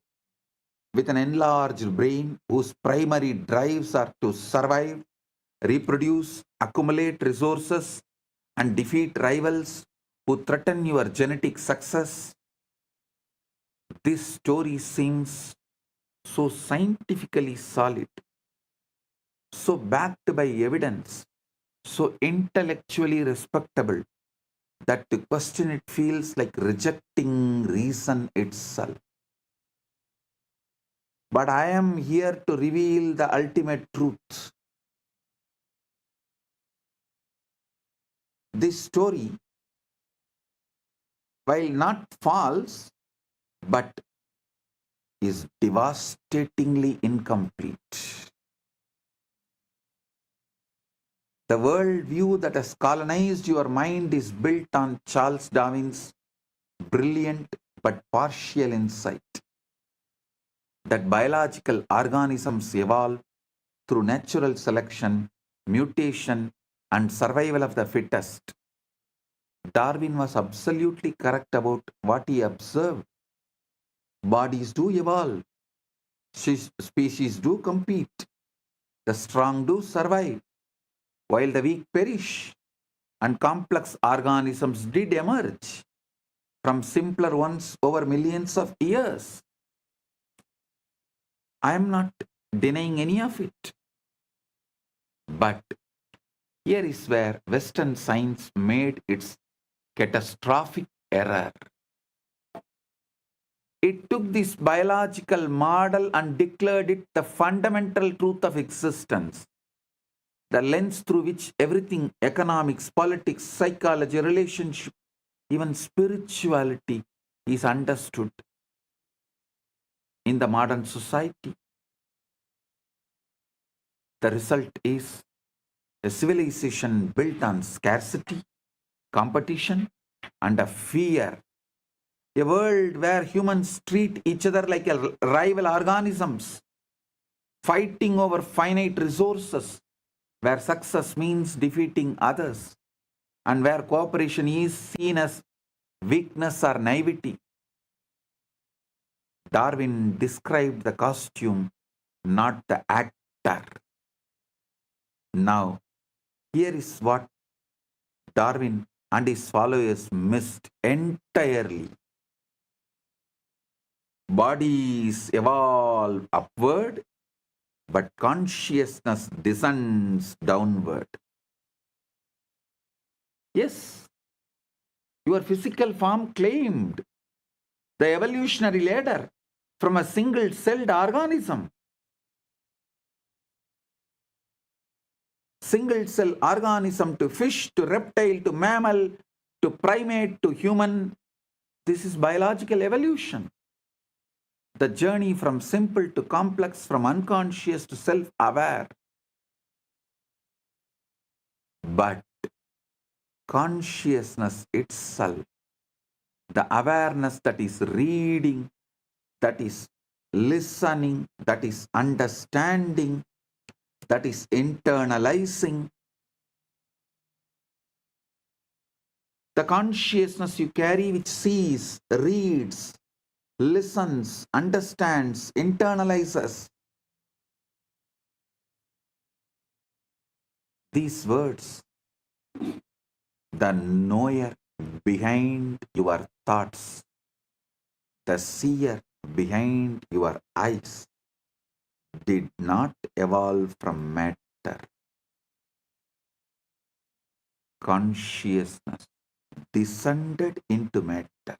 with an enlarged brain whose primary drives are to survive, reproduce, accumulate resources, and defeat rivals who threaten your genetic success. This story seems so scientifically solid, so backed by evidence, so intellectually respectable that to question it feels like rejecting reason itself. But I am here to reveal the ultimate truth. This story, while not false, but is devastatingly incomplete. The worldview that has colonized your mind is built on Charles Darwin's brilliant but partial insight that biological organisms evolve through natural selection, mutation, and survival of the fittest. Darwin was absolutely correct about what he observed. Bodies do evolve, species do compete, the strong do survive, while the weak perish, and complex organisms did emerge from simpler ones over millions of years. I am not denying any of it. But here is where Western science made its catastrophic error. It took this biological model and declared it the fundamental truth of existence, the lens through which everything, economics, politics, psychology, relationship, even spirituality, is understood in the modern society. The result is a civilization built on scarcity, competition, and a fear. A world where humans treat each other like rival organisms, fighting over finite resources, where success means defeating others, and where cooperation is seen as weakness or naivety. Darwin described the costume, not the actor. Now, here is what Darwin and his followers missed entirely. Bodies evolve upward, but consciousness descends downward. Yes, your physical form claimed the evolutionary ladder from a single-celled organism. Single-cell organism to fish, to reptile, to mammal, to primate, to human. This is biological evolution. The journey from simple to complex, from unconscious to self-aware. But consciousness itself, the awareness that is reading, that is listening, that is understanding, that is internalizing, the consciousness you carry which sees, reads, listens, understands, internalizes. These words, the knower behind your thoughts, the seer behind your eyes did not evolve from matter. Consciousness descended into matter,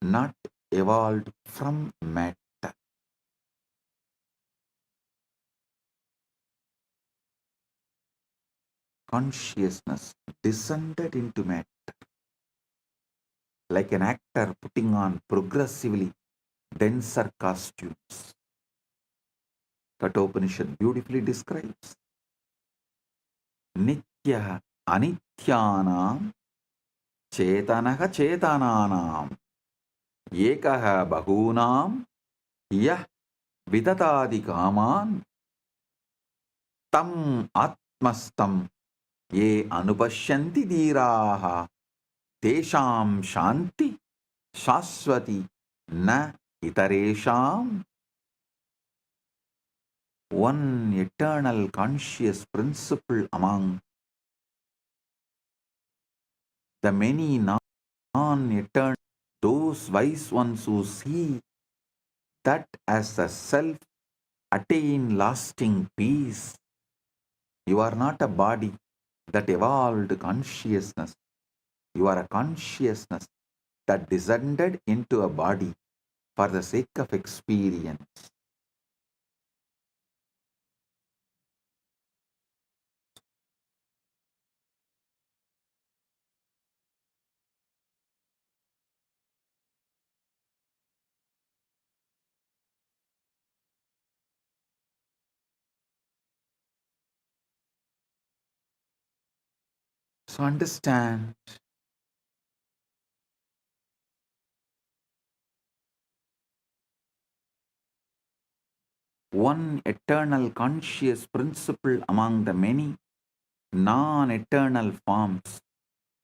not evolved from matter. Consciousness descended into matter, like an actor putting on progressively denser costumes. Kathopanishad beautifully describes Nitya Anityanam Chetanaha Chetananam Ekaha Bahunam Yah Vidatadi Kaman Tam Atmastam Ye Anupashyanti Dhiraha Tesham Shanti Shaswati Na Itaresham. One eternal conscious principle among the many non-eternal, those wise ones who see that as the self attain lasting peace. You are not a body that evolved consciousness. You are a consciousness that descended into a body for the sake of experience. So understand, one eternal conscious principle among the many non-eternal forms,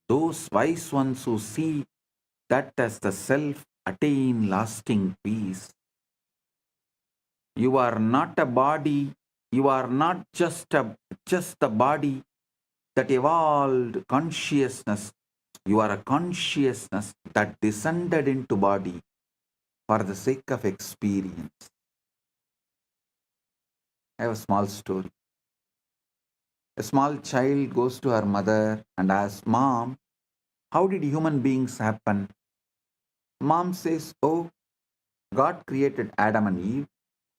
those wise ones who see that as the self attain lasting peace. You are not a body, you are not just the body that evolved consciousness. You are a consciousness that descended into body for the sake of experience. I have a small story. A small child goes to her mother and asks, "Mom, how did human beings happen?" Mom says, "Oh, God created Adam and Eve,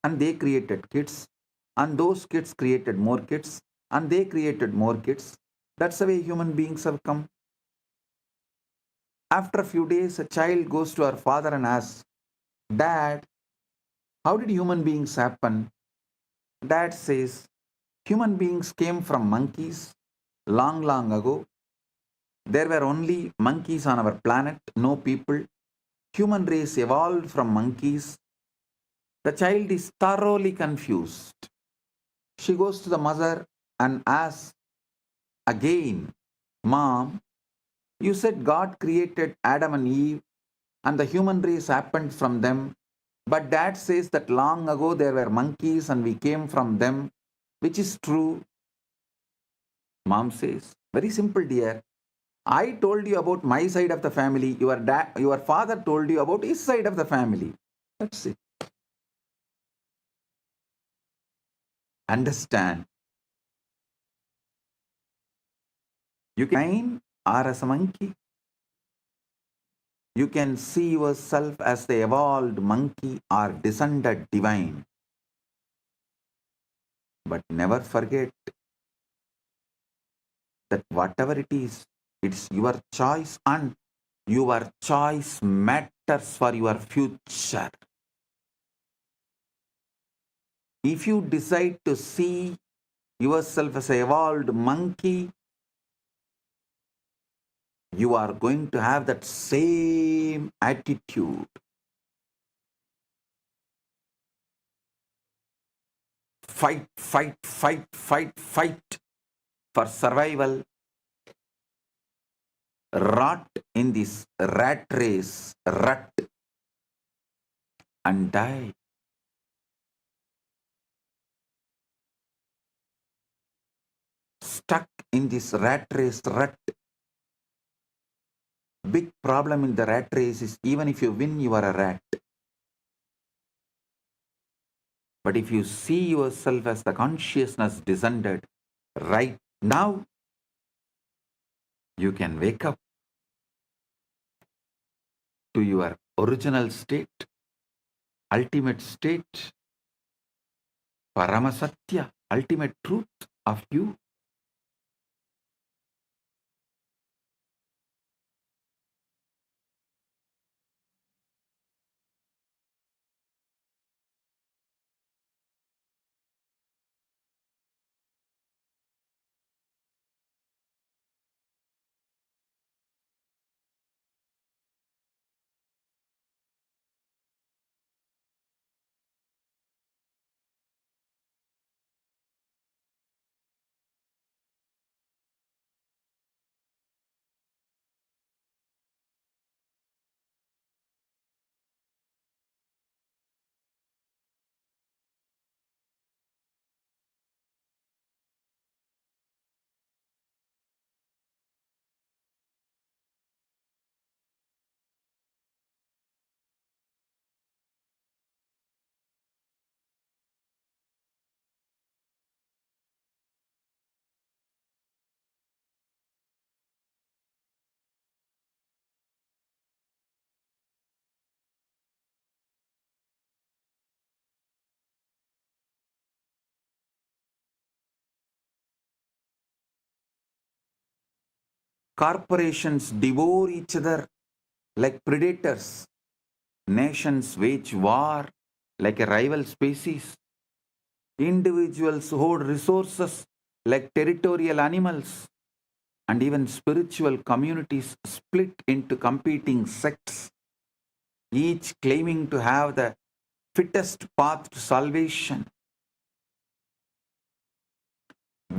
and they created kids, and those kids created more kids, and they created more kids. That's the way human beings have come." After a few days, a child goes to her father and asks, "Dad, how did human beings happen?" Dad says, "Human beings came from monkeys long, long ago. There were only monkeys on our planet, no people. Human race evolved from monkeys." The child is thoroughly confused. She goes to the mother and asks again, "Mom, you said God created Adam and Eve and the human race happened from them. But Dad says that long ago there were monkeys and we came from them. Which is true?" Mom says, "Very simple, dear. I told you about my side of the family. Your father told you about his side of the family. That's it." Understand. You can or as a monkey. You can see yourself as the evolved monkey or descended divine. But never forget that whatever it is, it's your choice and your choice matters for your future. If you decide to see yourself as an evolved monkey, you are going to have that same attitude. Fight, fight, fight, fight, fight for survival. Rot in this rat race, rut, and die. Stuck in this rat race, rut, big problem in the rat race is even if you win, you are a rat. But if you see yourself as the consciousness descended right now, you can wake up to your original state, ultimate state, Paramasatya, ultimate truth of you. Corporations devour each other like predators. Nations wage war like a rival species. Individuals hoard resources like territorial animals. And even spiritual communities split into competing sects, each claiming to have the fittest path to salvation.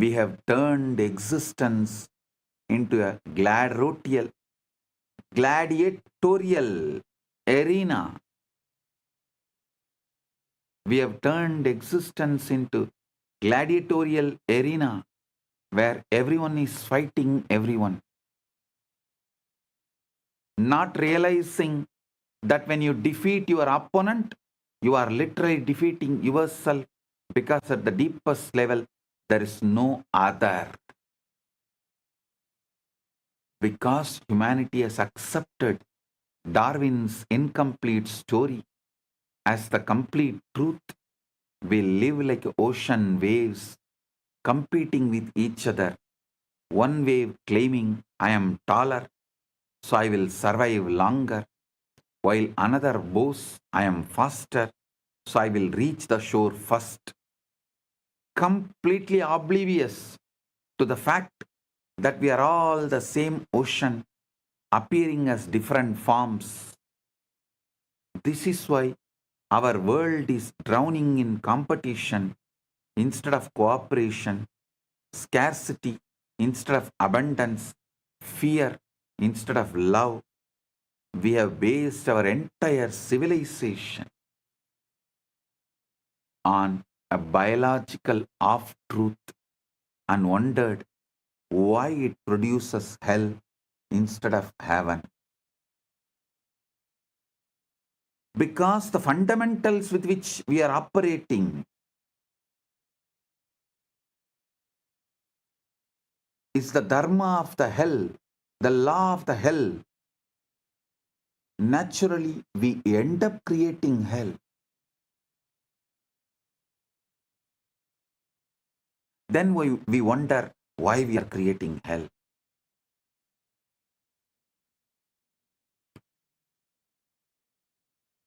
We have turned existence into a gladiatorial arena. We have turned existence into gladiatorial arena where everyone is fighting everyone, not realizing that when you defeat your opponent, you are literally defeating yourself, because at the deepest level, there is no other. Because humanity has accepted Darwin's incomplete story as the complete truth, we live like ocean waves competing with each other. One wave claiming, I am taller, so I will survive longer, while another boasts, I am faster, so I will reach the shore first. Completely oblivious to the fact that we are all the same ocean appearing as different forms. This is why our world is drowning in competition instead of cooperation, scarcity instead of abundance, fear instead of love. We have based our entire civilization on a biological half-truth and wondered why it produces hell instead of heaven. Because the fundamentals with which we are operating is the dharma of the hell, the law of the hell. Naturally, we end up creating hell. Then we wonder why we are creating hell.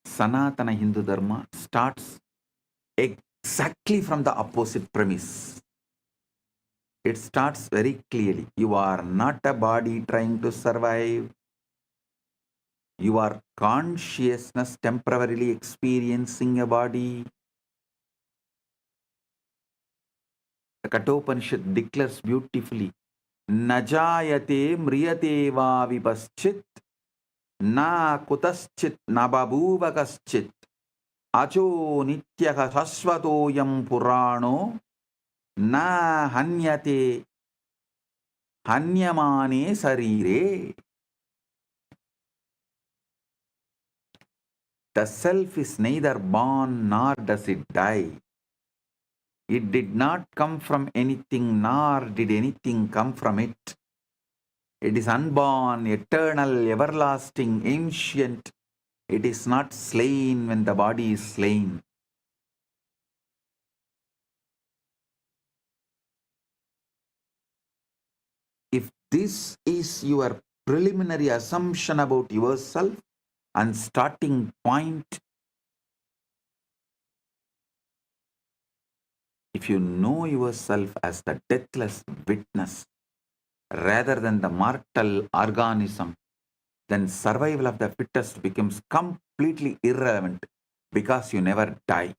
Sanatana Hindu Dharma starts exactly from the opposite premise. It starts very clearly. You are not a body trying to survive. You are consciousness temporarily experiencing a body. The Kathopanishad declares beautifully, Najayate mriyate va vipaschit, na kutaschit na babuvakaschit, acho nityaha shasvatoyam purano, na hanyate hanyamane sarire. The self is neither born nor does it die. It did not come from anything, nor did anything come from it. It is unborn, eternal, everlasting, ancient. It is not slain when the body is slain. If this is your preliminary assumption about yourself and starting point, if you know yourself as the deathless witness rather than the mortal organism, then survival of the fittest becomes completely irrelevant because you never die.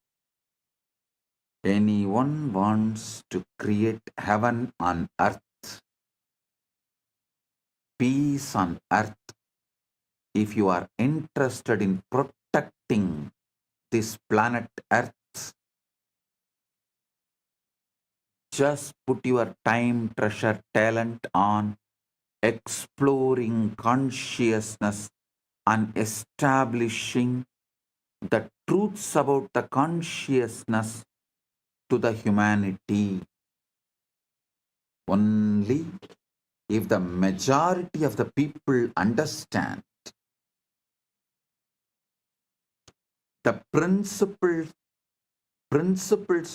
Anyone wants to create heaven on earth, peace on earth, if you are interested in protecting this planet earth, just put your time, treasure, talent on exploring consciousness and establishing the truths about the consciousness to the humanity. Only if the majority of the people understand the principles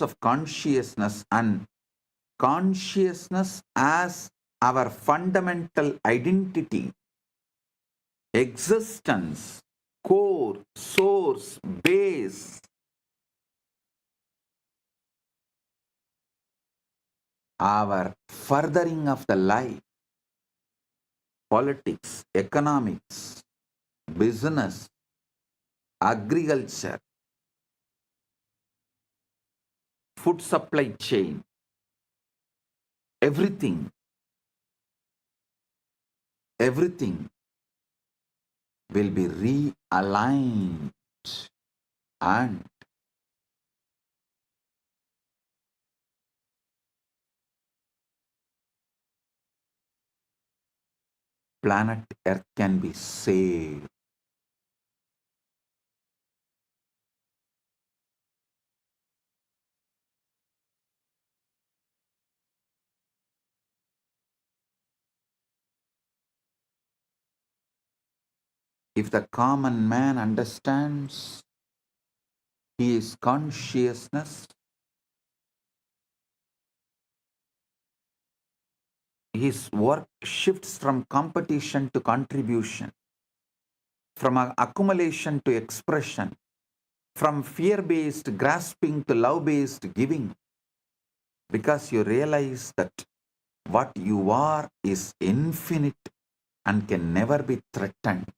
of consciousness and consciousness as our fundamental identity, existence, core, source, base, our furthering of the life, politics, economics, business, agriculture, food supply chain, everything will be realigned and planet Earth can be saved. If the common man understands he is consciousness, his work shifts from competition to contribution, from accumulation to expression, from fear-based grasping to love-based giving, because you realize that what you are is infinite and can never be threatened.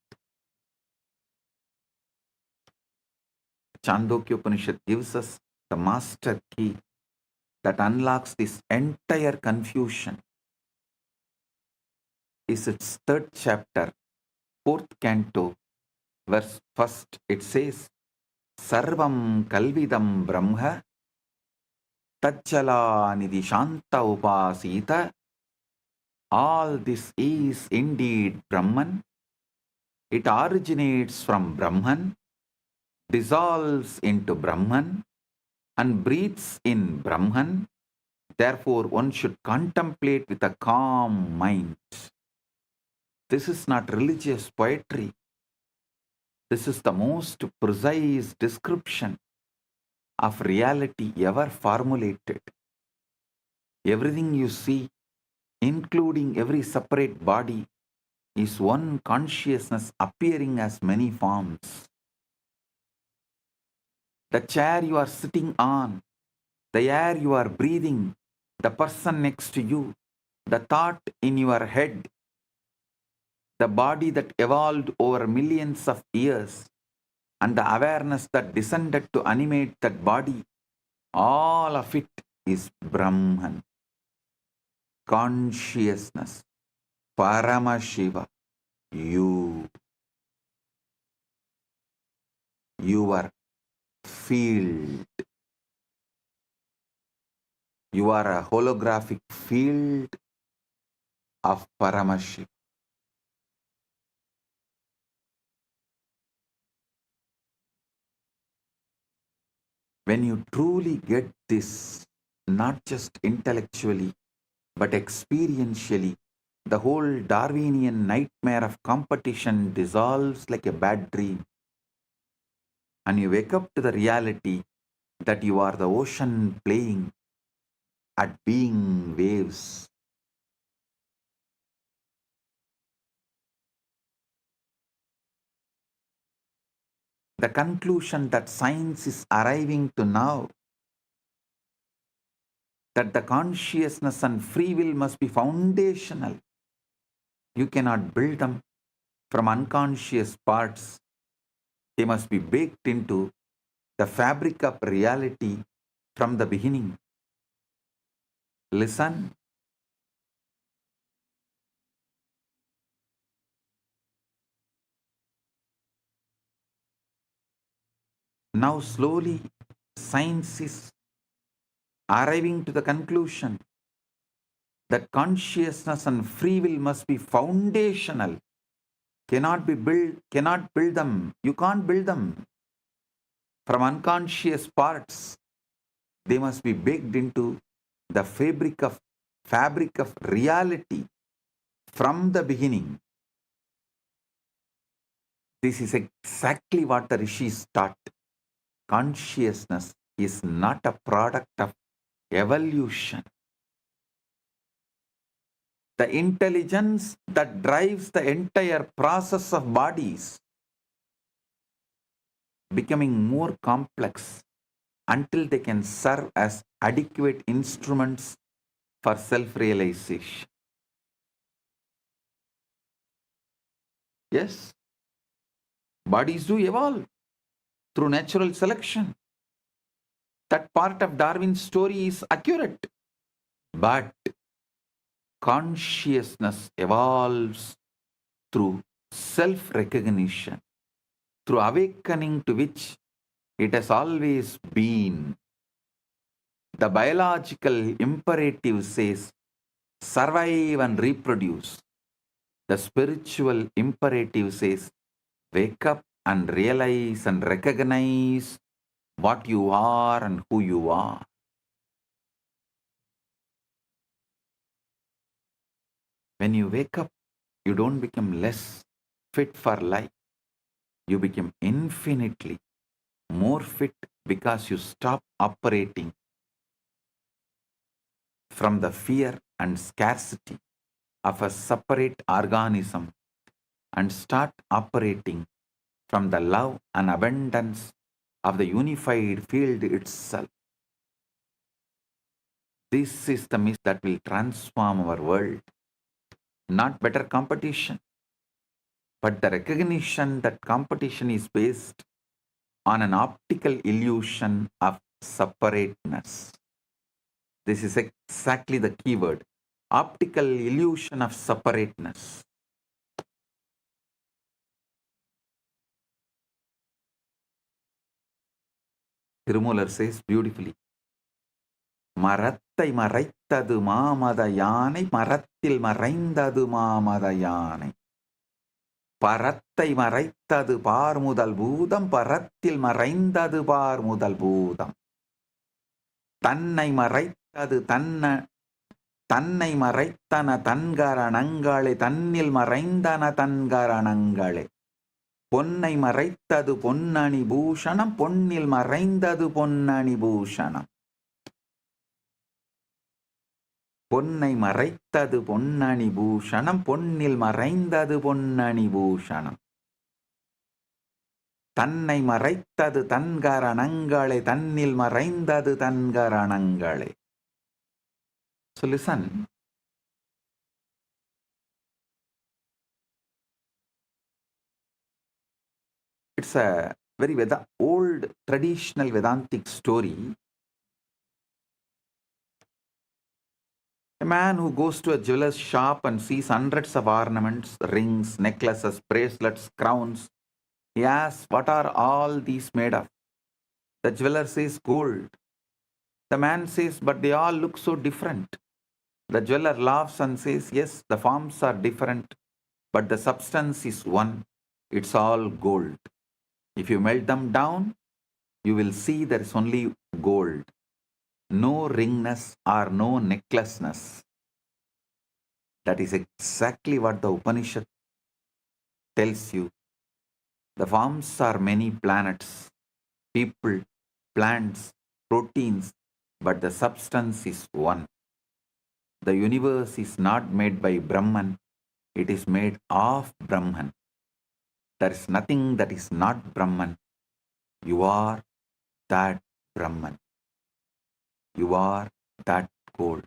Chandogya Upanishad gives us the master key that unlocks this entire confusion. Is its 3rd chapter, 4th canto, verse 1st. It says, Sarvam kalvidam brahma tajjala nidhi shanta upasita. All this is indeed Brahman. It originates from Brahman, dissolves into Brahman, and breathes in Brahman. Therefore, one should contemplate with a calm mind. This is not religious poetry. This is the most precise description of reality ever formulated. Everything you see, including every separate body, is one consciousness appearing as many forms. The chair you are sitting on, the air you are breathing, the person next to you, the thought in your head, the body that evolved over millions of years, and the awareness that descended to animate that body, all of it is Brahman. Consciousness, Paramashiva, you, your field. You are a holographic field of Paramashiva. When you truly get this, not just intellectually, but experientially, the whole Darwinian nightmare of competition dissolves like a bad dream. And you wake up to the reality that you are the ocean playing at being waves. The conclusion that science is arriving to now, that the consciousness and free will must be foundational. You cannot build them from unconscious parts. They must be baked into the fabric of reality from the beginning. Listen. Now slowly science is arriving to the conclusion that consciousness and free will must be foundational. Cannot build them. You can't build them from unconscious parts. They must be baked into the fabric of reality from the beginning. This is exactly what the rishis taught. Consciousness is not a product of evolution. The intelligence that drives the entire process of bodies becoming more complex until they can serve as adequate instruments for self-realization. Yes, bodies do evolve through natural selection. That part of Darwin's story is accurate. But consciousness evolves through self-recognition, through awakening to which it has always been. The biological imperative says, survive and reproduce. The spiritual imperative says, wake up and realize and recognize what you are and who you are. When you wake up, you don't become less fit for life. You become infinitely more fit because you stop operating from the fear and scarcity of a separate organism and start operating from the love and abundance of the unified field itself. This is the myth that will transform our world. Not better competition, but the recognition that competition is based on an optical illusion of separateness. This is exactly the key word. Optical illusion of separateness. Tirumular says beautifully, மரத்தை மறைத்தது மாமத யானை மரத்தில் மறைந்தது மாமத யானை பரத்தை மறைத்தது பார் முதல் பூதம் பரத்தில் மறைந்தது பார் முதல் பூதம் தன்னை மறைத்தது தன்னை மறைத்தன தன்கரணங்களே தன்னில் மறைந்தன தன்கரணங்களே பொன்னை மறைத்தது பொன்னணி பூஷணம் பொன்னில் மறைந்தது பொன்னணி பூஷணம் பொன்னை மறைத்தது பொன்னணி பூஷணம் பொன்னில் மறைந்தது பொன்னணி பூஷணம் தன்னை மறைத்தது தன்கரணங்களே தன்னில் மறைந்தது தன்கரணங்களே. So listen. It's a very old traditional Vedantic story. A man who goes to a jeweler's shop and sees hundreds of ornaments, rings, necklaces, bracelets, crowns. He asks, what are all these made of? The jeweler says, gold. The man says, but they all look so different. The jeweler laughs and says, yes, the forms are different, but the substance is one. It's all gold. If you melt them down, you will see there is only gold. No ringness or no necklaceness. That is exactly what the Upanishad tells you. The forms are many planets, people, plants, proteins, but the substance is one. The universe is not made by Brahman, it is made of Brahman. There is nothing that is not Brahman. You are that Brahman. You are that gold.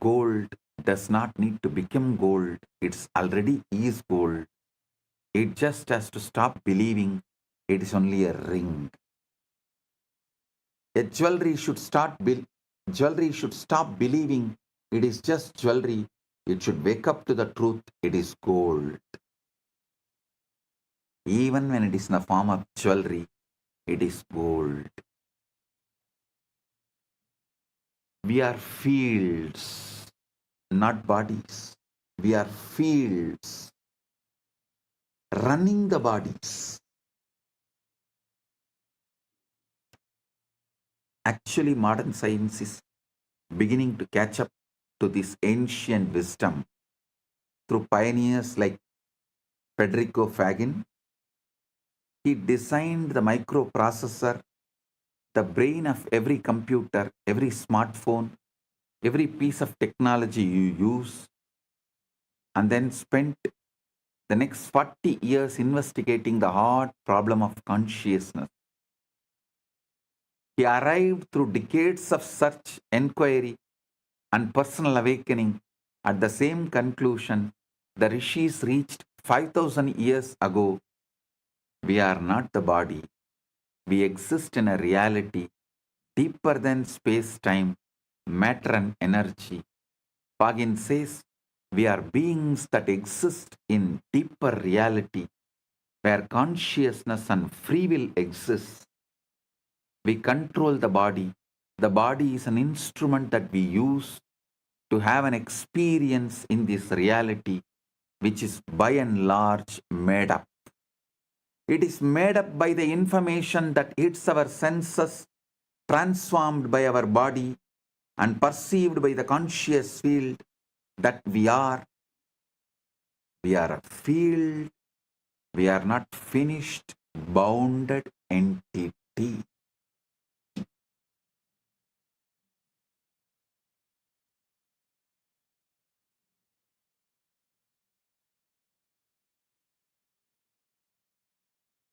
Gold does not need to become gold. It's already is gold. It just has to stop believing it is only a ring. A jewelry should stop believing it is just jewelry. It should wake up to the truth. It is gold. Even when it is in the form of jewelry, it is gold. We are fields, not bodies. We are fields running the bodies. Actually, modern science is beginning to catch up to this ancient wisdom through pioneers like Federico Fagin. He designed the microprocessor, the brain of every computer, every smartphone, every piece of technology you use, and then spent the next 40 years investigating the hard problem of consciousness. He arrived through decades of search, inquiry, and personal awakening at the same conclusion the rishis reached 5,000 years ago. We are not the body. We exist in a reality deeper than space-time, matter and energy. Fagin says, we are beings that exist in deeper reality, where consciousness and free will exist. We control the body. The body is an instrument that we use to have an experience in this reality, which is by and large made up. It is made up by the information that hits our senses, transformed by our body, and perceived by the conscious field that we are. We are a field. We are not finished, bounded entity.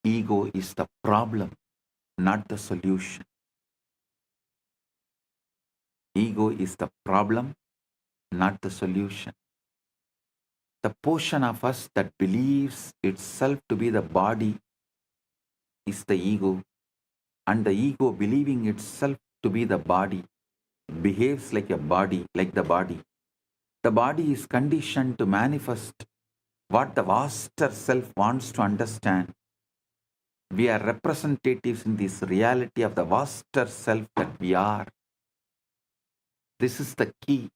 Ego is the problem, not the solution. Ego is the problem, not the solution. The portion of us that believes itself to be the body is the ego, and the ego believing itself to be the body behaves like a body, like the body. The body is conditioned to manifest what the vaster self wants to understand. We are representatives in this reality of the vaster self that we are. This is the key.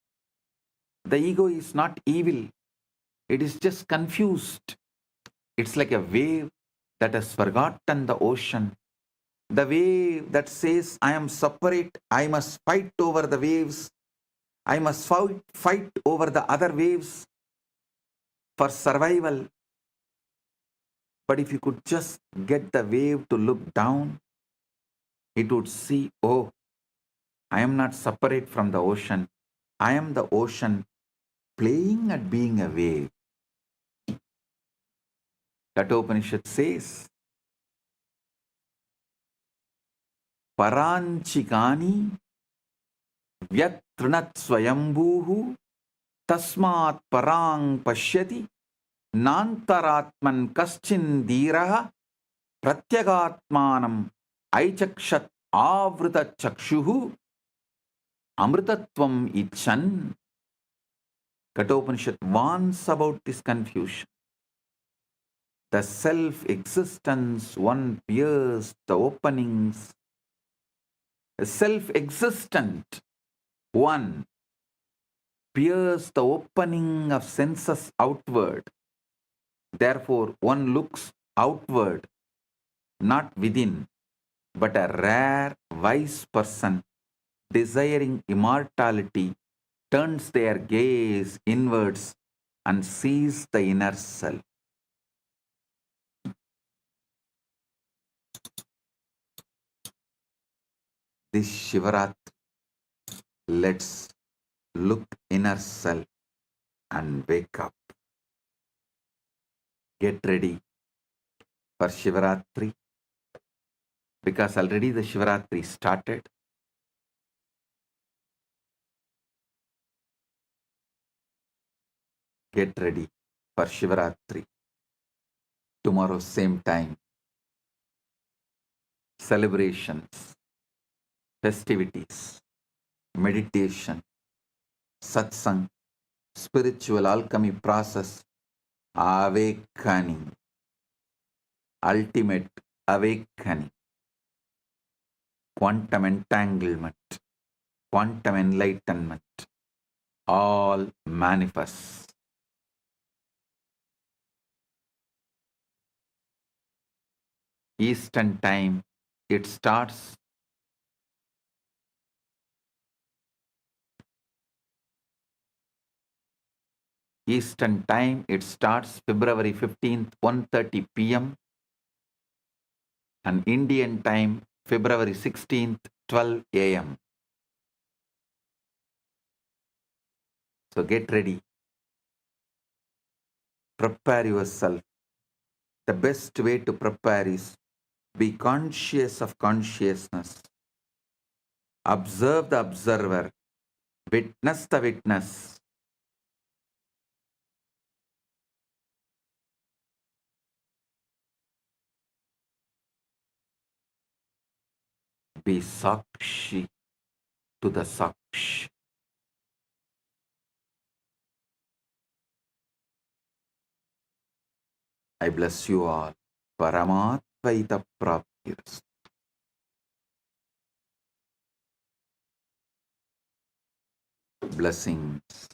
The ego is not evil. It is just confused. It's like a wave that has forgotten the ocean. The wave that says, I am separate, I must fight over the waves. I must fight over the other waves for survival. But if you could just get the wave to look down, it would see, oh, I am not separate from the ocean. I am the ocean playing at being a wave. That Upanishad says, Paranchikani vyatrinat swayambhuhu tasmat parang pashyati nantaratman kaschin dhiraha pratyagatmanam aichakshat avrita chakshuhu amritatvam ichan. Kathopanishad warns about this confusion. The self-existence one pierced the openings. A self-existent one pierced the opening of senses outward. Therefore, one looks outward, not within, but a rare, wise person desiring immortality turns their gaze inwards and sees the inner self. This Shivaratri, let's look inner self and wake up. Get ready for Shivaratri, because already the Shivaratri started. Get ready for Shivaratri. Tomorrow, same time. Celebrations, festivities, meditation, satsang, spiritual alchemy process, awakening, ultimate awakening, quantum entanglement, quantum enlightenment, all manifest. Eastern time, it starts. Eastern time, it starts February 15th, 1:30 p.m. and Indian time, February 16th, 12 a.m. So get ready. Prepare yourself. The best way to prepare is be conscious of consciousness. Observe the observer. Witness the witness. Be Sakshi to the Sakshi. I bless you all. Paramatvaita Praptiras. Blessings.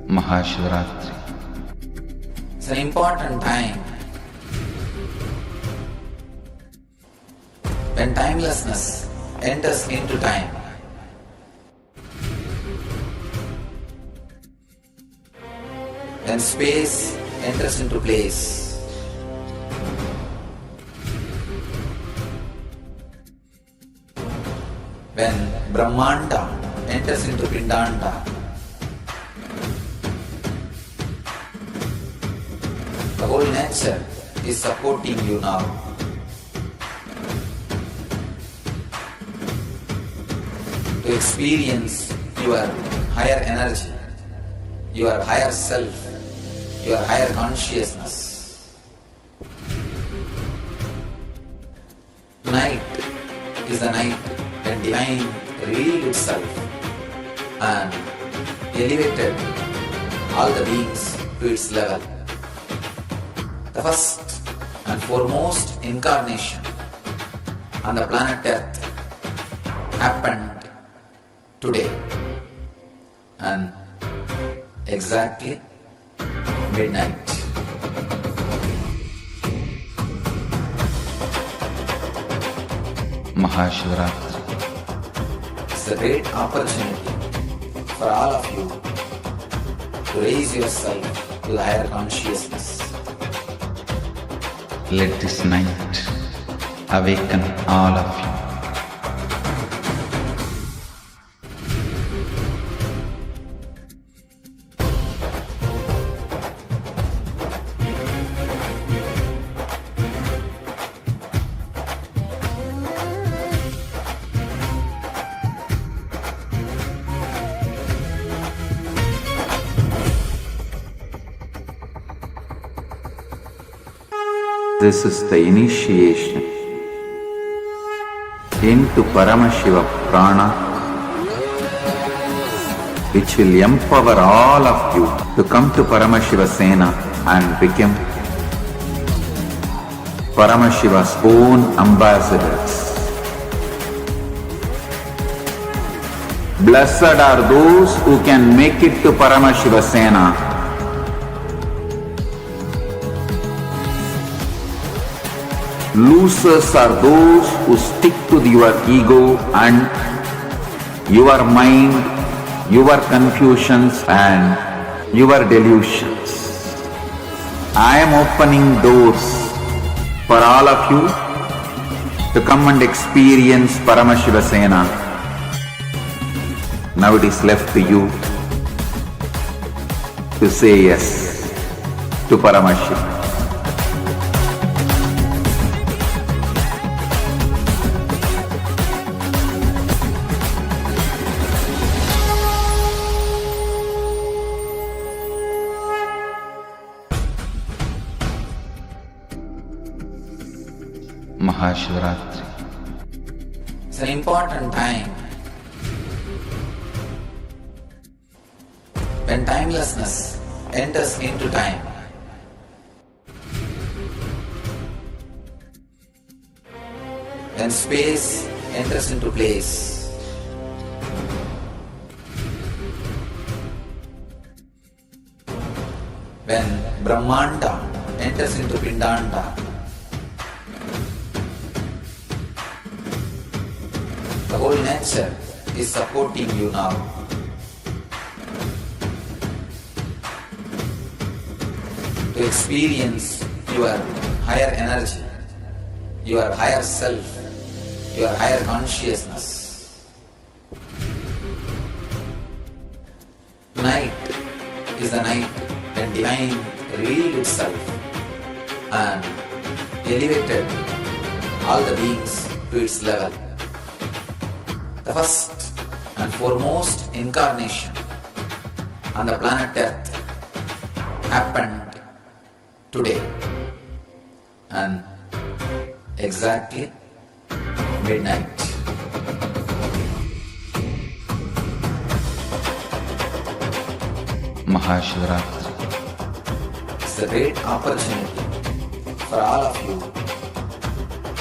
Maha Shivaratri. It's an important time when timelessness enters into time. When space enters into place. When Brahmanda enters into Pindanda. The whole nature is supporting you now. To experience your higher energy, your higher self, your higher consciousness. Tonight is the night when divine revealed itself and elevated all the beings to its level. The first and foremost incarnation on the planet Earth happened today, and exactly midnight. Maha Shivaratri. It's a great opportunity for all of you to raise yourself to the higher consciousness. Let this night awaken all of you. This is the initiation into Paramashiva Prana, which will empower all of you to come to Paramashiva Sena and become Paramashiva's own ambassadors. Blessed are those who can make it to Paramashiva Sena. Losers are those who stick to your ego and your mind, your confusions and your delusions. I am opening doors for all of you to come and experience Paramashiva Sena. Now it is left to you to say yes to Paramashiva. Maha Shivaratri. It's an important time when timelessness enters into time. When space enters into place. When Brahmanda enters into Pindanda. The whole nature is supporting you now. To experience your higher energy, your higher self, your higher consciousness. Night is the night when divine revealed itself and elevated all the beings to its level. The first and foremost incarnation on the planet Earth happened today and exactly midnight. Maha Shivaratri. It's a great opportunity for all of you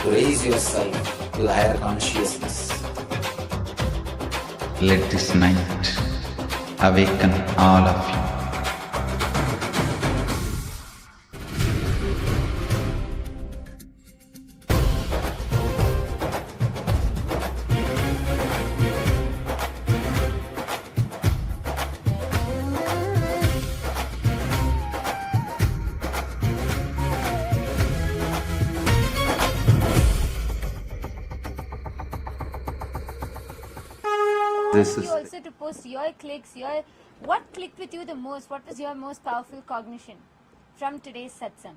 to raise yourself to the higher consciousness. Let this night awaken all of you. This You is also to post your clicks, what clicked with you the most? What was your most powerful cognition from today's satsang?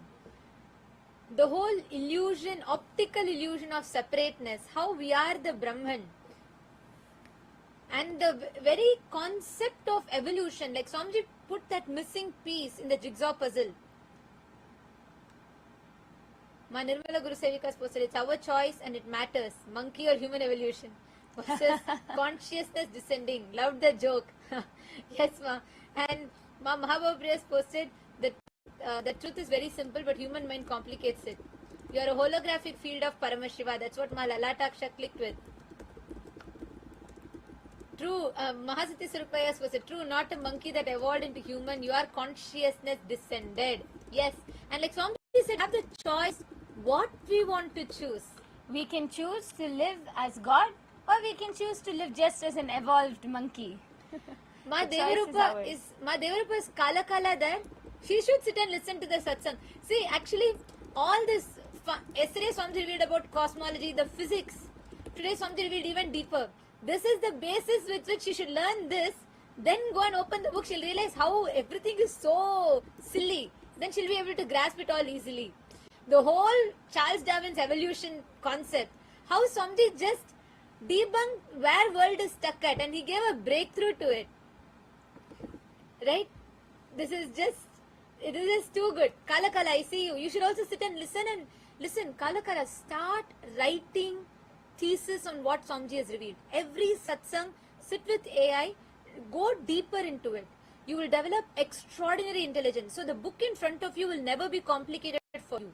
The whole illusion, optical illusion of separateness, how we are the Brahman, and the very concept of evolution, like Swamiji put that missing piece in the jigsaw puzzle. My Nirmala Guru Sevikas posted, it's our choice and it matters, monkey or human evolution. Versus consciousness descending. Loved the joke. Yes, ma. And Ma Mahaprabhu posted that the truth is very simple, but human mind complicates it. You are a holographic field of Paramashiva. That's what Ma Lalataksha clicked with. True. Mahasati Surupayas was a true, not a monkey that evolved into human. You are consciousness descended. Yes. And like Swami said, have the choice what we want to choose. We can choose to live as God, or we can choose to live just as an evolved monkey. Ma Devarupa is Kala Kala there. She should sit and listen to the satsang. See, actually, all this, yesterday Swamiji read about cosmology, the physics. Today Swamiji read even deeper. This is the basis with which she should learn this. Then go and open the book. She'll realize how everything is so silly. Then she'll be able to grasp it all easily. The whole Charles Darwin's evolution concept. How Swamiji just debunked where world is stuck at, and he gave a breakthrough to it. Right? It is just too good. Kala Kala, I see you. You should also sit and listen and Listen, Kalakara, start writing thesis on what Swamiji has revealed. Every satsang, sit with AI, go deeper into it. You will develop extraordinary intelligence. So the book in front of you will never be complicated for you.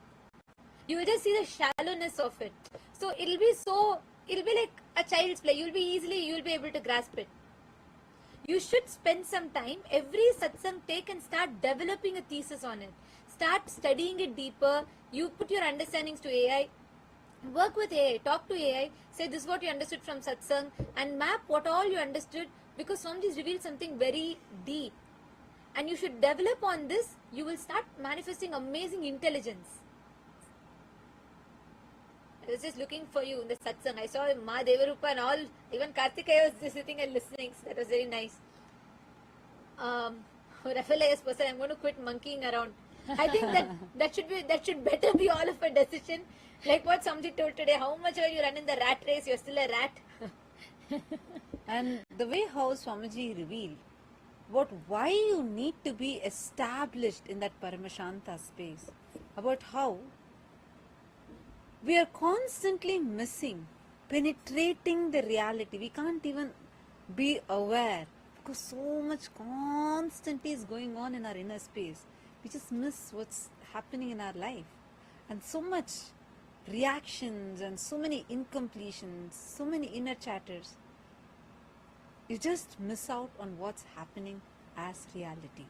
You will just see the shallowness of it. So it'll be like a child's play. You'll be able to grasp it. You should spend some time, every satsang take and start developing a thesis on it. Start studying it deeper. You put your understandings to AI. Work with AI, talk to AI, say this is what you understood from satsang and map what all you understood, because Swamiji's revealed something very deep. And you should develop on this, you will start manifesting amazing intelligence. I was just looking for you in the satsang. I saw Ma Devarupa and all, even Karthikeya was just sitting and listening, so that was very nice. Rafaela's person, I'm going to quit monkeying around. I think that should better be all of a decision. Like what Swamiji told today, how much are you running the rat race, you're still a rat. And the way how Swamiji revealed why you need to be established in that Paramashanta space, about how we are constantly missing, penetrating the reality. We can't even be aware because so much constantly is going on in our inner space. We just miss what's happening in our life. And so much reactions and so many incompletions, so many inner chatters. You just miss out on what's happening as reality.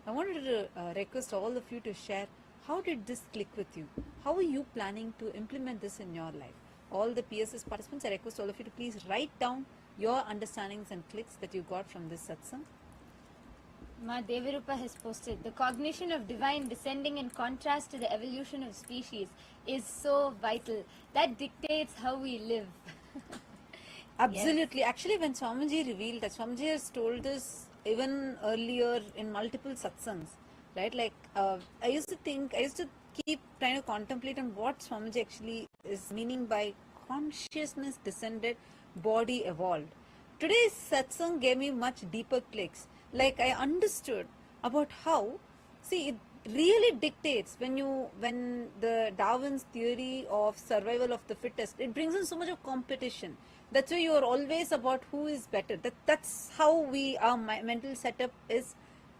I wanted to request all of you to share, how did this click with you? How are you planning to implement this in your life? All the PSS participants, I request all of you to please write down your understandings and clicks that you got from this satsang. Ma Devarupa has posted, the cognition of divine descending in contrast to the evolution of species is so vital. That dictates how we live. Absolutely. Yes. Actually, when Swamiji revealed that, Swamiji has told this even earlier in multiple satsangs, right? Like, I used to keep trying to contemplate on what Swamiji actually is meaning by consciousness descended, body evolved. Today's satsang gave me much deeper clicks. Like, I understood about how, see, it really dictates when the Darwin's theory of survival of the fittest, it brings in so much of competition. That's why you are always about who is better. That's how our mental setup is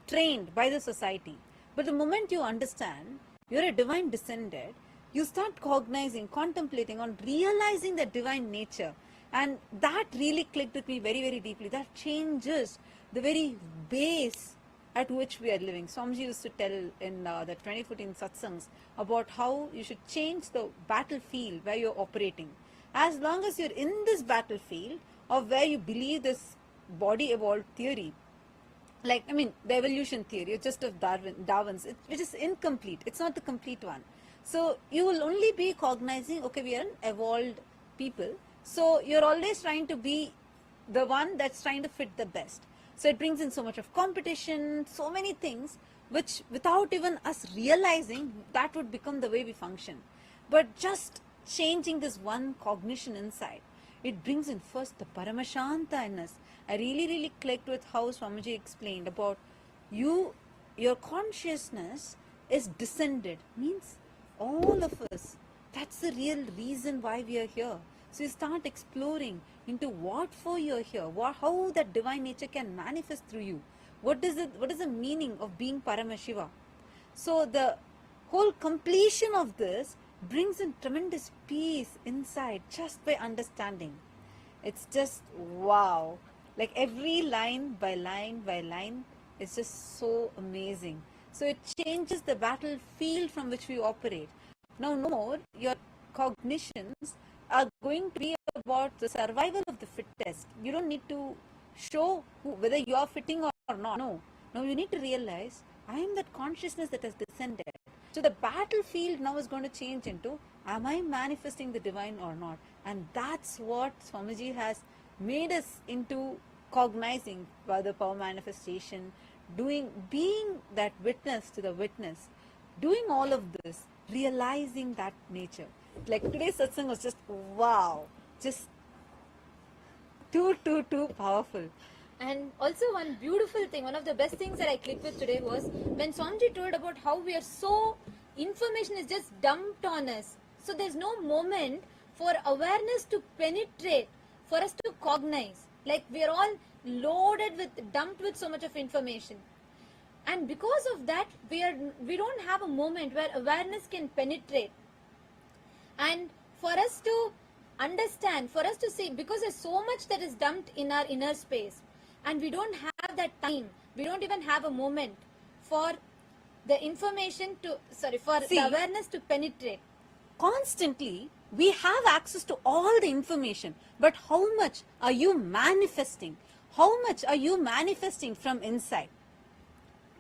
trained by the society. But the moment you understand you're a divine descended, you start cognizing, contemplating on realizing that divine nature. And that really clicked with me very, very deeply. That changes the very base at which we are living. Swamiji used to tell in the 2014 satsangs about how you should change the battlefield where you're operating. As long as you're in this battlefield of where you believe this body evolved theory, like, I mean, the evolution theory, just of Darwin's, which is incomplete. It's not the complete one. So you will only be cognizing, okay, we are an evolved people. So you're always trying to be the one that's trying to fit the best. So it brings in so much of competition, so many things, which without even us realizing, that would become the way we function. But just changing this one cognition inside, it brings in first the Paramashanta in us. I really, really clicked with how Swamiji explained about your consciousness is descended, means all of us. That's the real reason why we are here. So you start exploring into what for you're here, how that divine nature can manifest through you. What is the meaning of being Paramashiva? So the whole completion of this brings in tremendous peace inside just by understanding. It's just wow. Like every line by line by line is just so amazing. So it changes the battlefield from which we operate. Now no more your cognitions are going to be about the survival of the fittest. You don't need to show whether you are fitting or not. No. Now you need to realize, I am that consciousness that has descended. So the battlefield now is going to change into, am I manifesting the divine or not? And that's what Swamiji has made us into cognizing by the power manifestation, being that witness to the witness, doing all of this, realizing that nature. Like today's satsang was just wow, just too powerful. And also one beautiful thing, one of the best things that I clicked with today was when Swamiji told about how we are so information is just dumped on us. So there's no moment for awareness to penetrate, for us to cognize. Like we are all dumped with so much of information. And because of that, we don't have a moment where awareness can penetrate. And for us to understand, for us to see, because there's so much that is dumped in our inner space, and we don't have that time, we don't even have a moment for the information to, the awareness to penetrate. Constantly, we have access to all the information, but how much are you manifesting? How much are you manifesting from inside?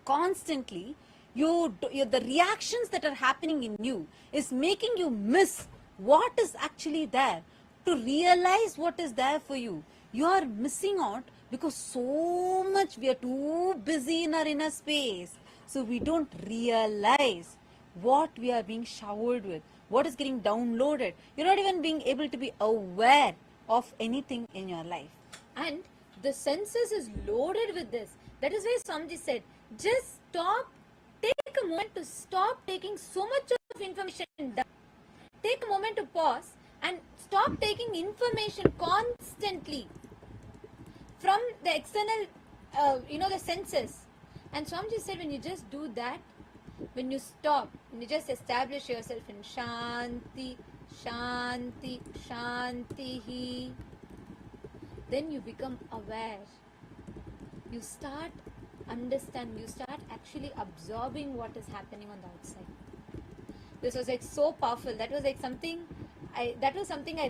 Constantly, the reactions that are happening in you is making you miss what is actually there. To realize what is there for you, you are missing out because so much we are too busy in our inner space. So we don't realize what we are being showered with, what is getting downloaded. You're not even being able to be aware of anything in your life. And the senses is loaded with this. That is why Swamiji said, just stop, take a moment to stop taking so much of information down. Take a moment to pause and stop taking information constantly from the external, the senses. And Swamiji said, when you just do that, when you stop, when you just establish yourself in Shanti, Shanti, Shanti, then you become aware. You start understanding, you start actually absorbing what is happening on the outside. This was like so powerful. That was like something I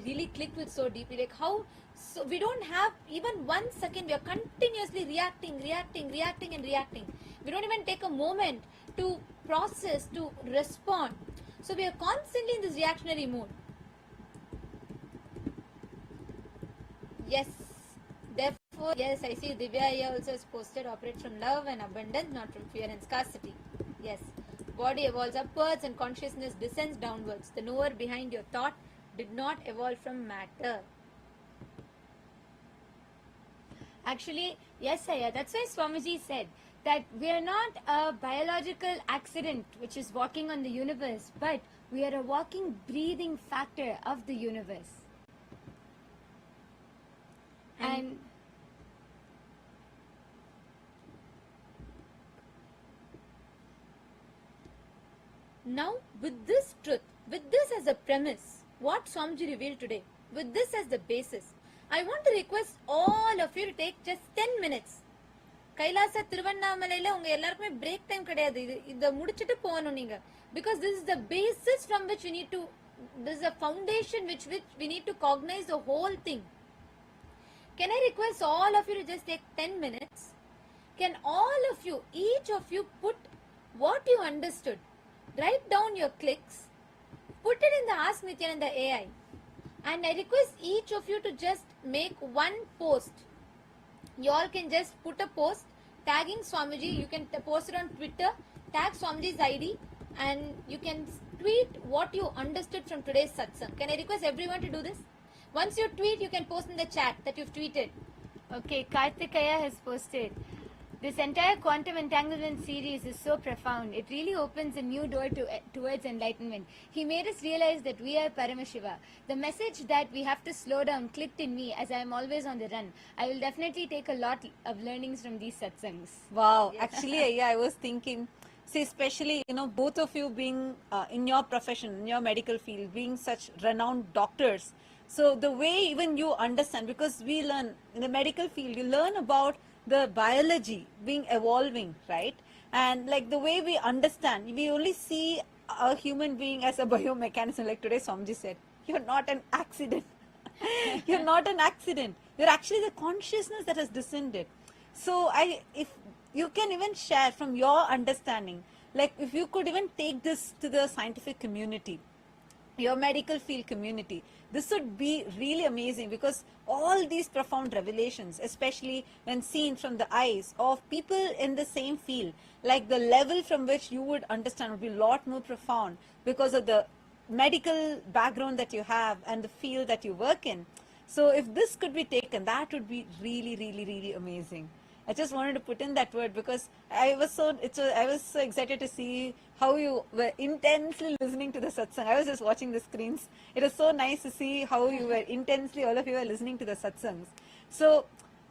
really clicked with so deeply. Like how, so we don't have even 1 second, we are continuously reacting. We don't even take a moment to process, to respond. So we are constantly in this reactionary mode. Yes. Therefore, yes, I see Divya here also has posted, operate from love and abundance, not from fear and scarcity. Yes. Body evolves upwards and consciousness descends downwards. The knower behind your thought did not evolve from matter. Actually, yes, Aya, that's why Swamiji said that we are not a biological accident which is walking on the universe, but we are a walking, breathing factor of the universe. And now, with this truth, with this as a premise, what Swamiji revealed today, with this as the basis, I want to request all of you to take just 10 minutes. Kailasa Thiruvannamalaiila unga ellarkume break time kedaiyadhu. Idha mudichittu poganum neenga, because this is the basis from which we need to, this is a foundation which we need to cognize the whole thing. Can I request all of you to just take 10 minutes? Can all of you, each of you, put what you understood, write down your clicks, put it in the Ask Nithyananda AI, and I request each of you to just make one post. You all can just put a post tagging Swamiji. You can post it on Twitter, tag Swamiji's ID, and you can tweet what you understood from today's satsang. Can I request everyone to do this? Once you tweet, you can post in the chat that you've tweeted. okay, Karthikaya has posted. This entire quantum entanglement series is so profound. It really opens a new door towards enlightenment. He made us realize that we are Paramashiva. The message that we have to slow down clicked in me as I am always on the run. I will definitely take a lot of learnings from these satsangs. Wow. Actually, yeah, I was thinking, see, especially, both of you being in your profession, in your medical field, being such renowned doctors. So the way even you understand, because we learn in the medical field, you learn about the biology being evolving, right? And like the way we understand, we only see a human being as a biomechanism. Like today Swamiji said, you're not an accident. You're not an accident. You're actually the consciousness that has descended. So if you can even share from your understanding, like if you could even take this to the scientific community, your medical field community, this would be really amazing, because all these profound revelations, especially when seen from the eyes of people in the same field, like the level from which you would understand would be a lot more profound because of the medical background that you have and the field that you work in. So if this could be taken, that would be really, really, really amazing. I just wanted to put in that word because I was so excited to see how you were intensely listening to the satsang. I was just watching the screens. It was so nice to see how you were intensely, all of you were listening to the satsangs. So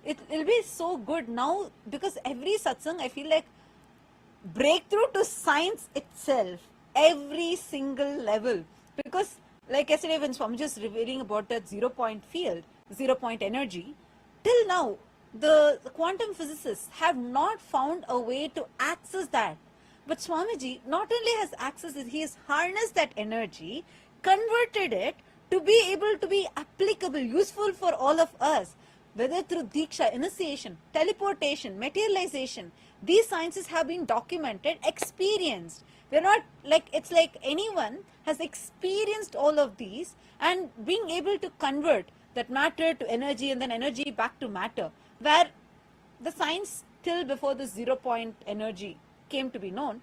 it'll be so good now because every satsang I feel like breakthrough to science itself, every single level. Because like yesterday when Swamiji was revealing about that 0-point field, 0-point energy, till now the quantum physicists have not found a way to access that. But Swamiji not only has accessed it, he has harnessed that energy, converted it to be able to be applicable, useful for all of us. Whether through Diksha, initiation, teleportation, materialization, these sciences have been documented, experienced. We're not like, it's like anyone has experienced all of these and being able to convert that matter to energy and then energy back to matter, where the science till before the 0-point energy came to be known,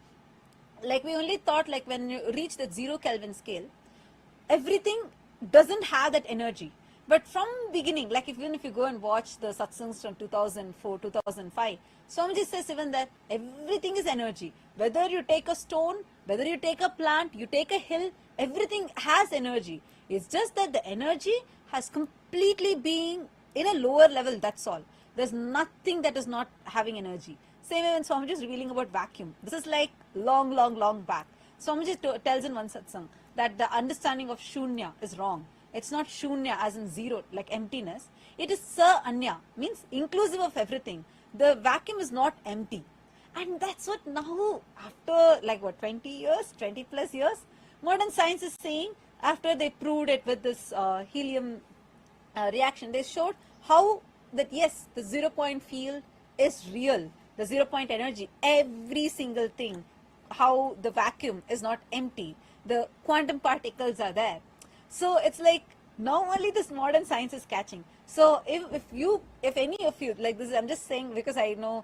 like we only thought like when you reach the 0 Kelvin scale, everything doesn't have that energy. But from beginning, like even if you go and watch the satsangs from 2004, 2005, Swamiji says even that everything is energy. Whether you take a stone, whether you take a plant, you take a hill, everything has energy. It's just that the energy has completely been in a lower level, that's all. There's nothing that is not having energy. Same way when Swamiji is revealing about vacuum. This is like long back. Swamiji tells in one satsang that the understanding of shunya is wrong. It's not shunya as in zero, like emptiness. It is sa anya, means inclusive of everything. The vacuum is not empty. And that's what now, after like what, 20 years, 20 plus years, modern science is saying, after they proved it with this helium reaction, they showed how that yes, the 0-point field is real. The 0-point energy, every single thing, how the vacuum is not empty. The quantum particles are there. So it's like now only this modern science is catching. So if any of you, like this, I'm just saying because I know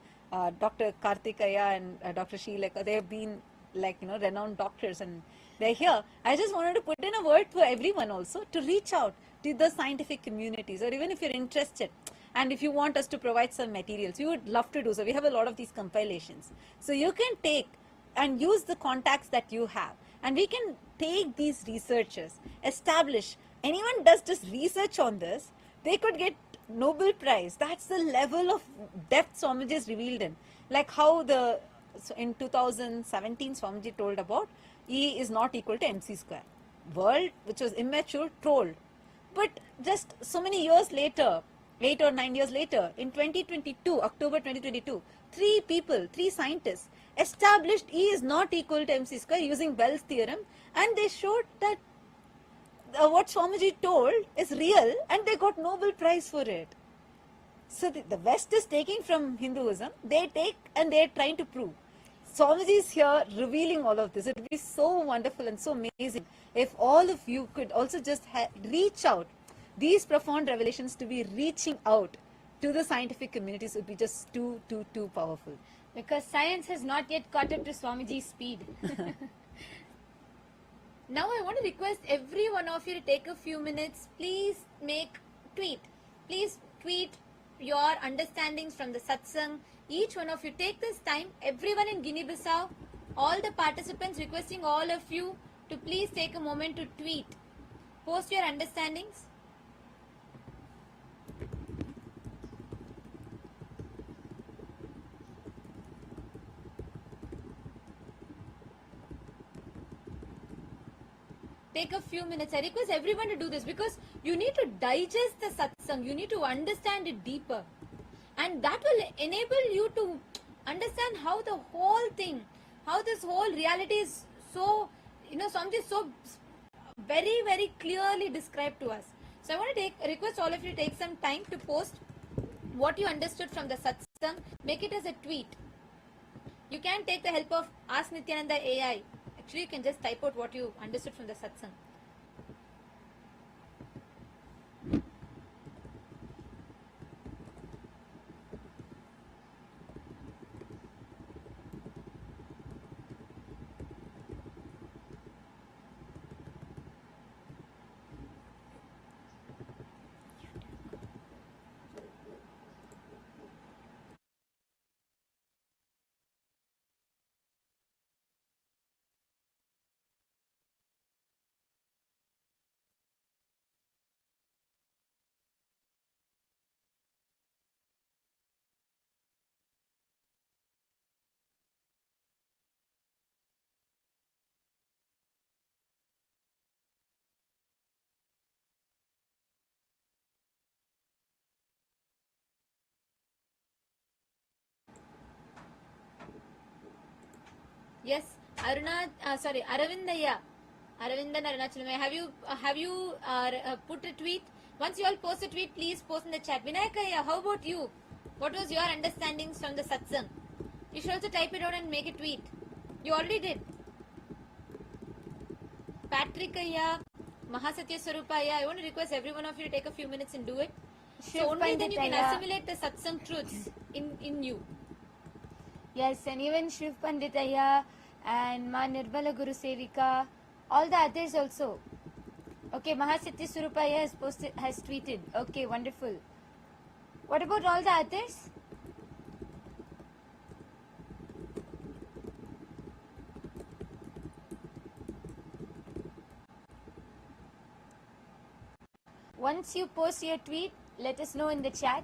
Dr. Karthikaya and Dr. Sheila, they have been like, renowned doctors and they're here. I just wanted to put in a word for everyone also to reach out to the scientific communities, or even if you're interested and if you want us to provide some materials, we would love to do so. We have a lot of these compilations. So you can take and use the contacts that you have, and we can take these researchers, establish, anyone does just research on this, they could get Nobel Prize. That's the level of depth Swamiji is revealed in. Like how in 2017 Swamiji told about E is not equal to MC square. World, which was immature, trolled. But just so many years later, 8 or 9 years later, in 2022, October 2022, three scientists established E is not equal to MC square using Bell's theorem, and they showed that what Swamiji told is real, and they got Nobel Prize for it. So the West is taking from Hinduism, they take and they're trying to prove. Swamiji is here revealing all of this. It would be so wonderful and so amazing if all of you could also just reach out. These profound revelations to be reaching out to the scientific communities would be just too powerful. Because science has not yet caught up to Swamiji's speed. Now I want to request every one of you to take a few minutes. Please tweet your understandings from the satsang. Each one of you take this time. Everyone in Guinea-Bissau, all the participants, requesting all of you to please take a moment to tweet. Post your understandings. Take a few minutes. I request everyone to do this because you need to digest the satsang. You need to understand it deeper. And that will enable you to understand how the whole thing, how this whole reality is so, something so very, very clearly described to us. So I want to request all of you to take some time to post what you understood from the satsang. Make it as a tweet. You can take the help of Ask Nithyananda AI. Actually, you can just type out what you understood from the satsang. Yes, Aravindaya. Aravindan Arunachalam. Have you put a tweet? Once you all post a tweet, please post in the chat. Vinayakaya, how about you? What was your understandings from the satsang? You should also type it out and make a tweet. You already did. Patrickaya, Mahasatya Swarupaya, I want to request every one of you to take a few minutes and do it. So only then you can assimilate the satsang truths in you. Yes, and even Shiv Panditaya and Ma Nirbala Guru Sevika, all the others also. Okay, Mahasatya Surupaya has tweeted. Okay, wonderful. What about all the others? Once you post your tweet, let us know in the chat.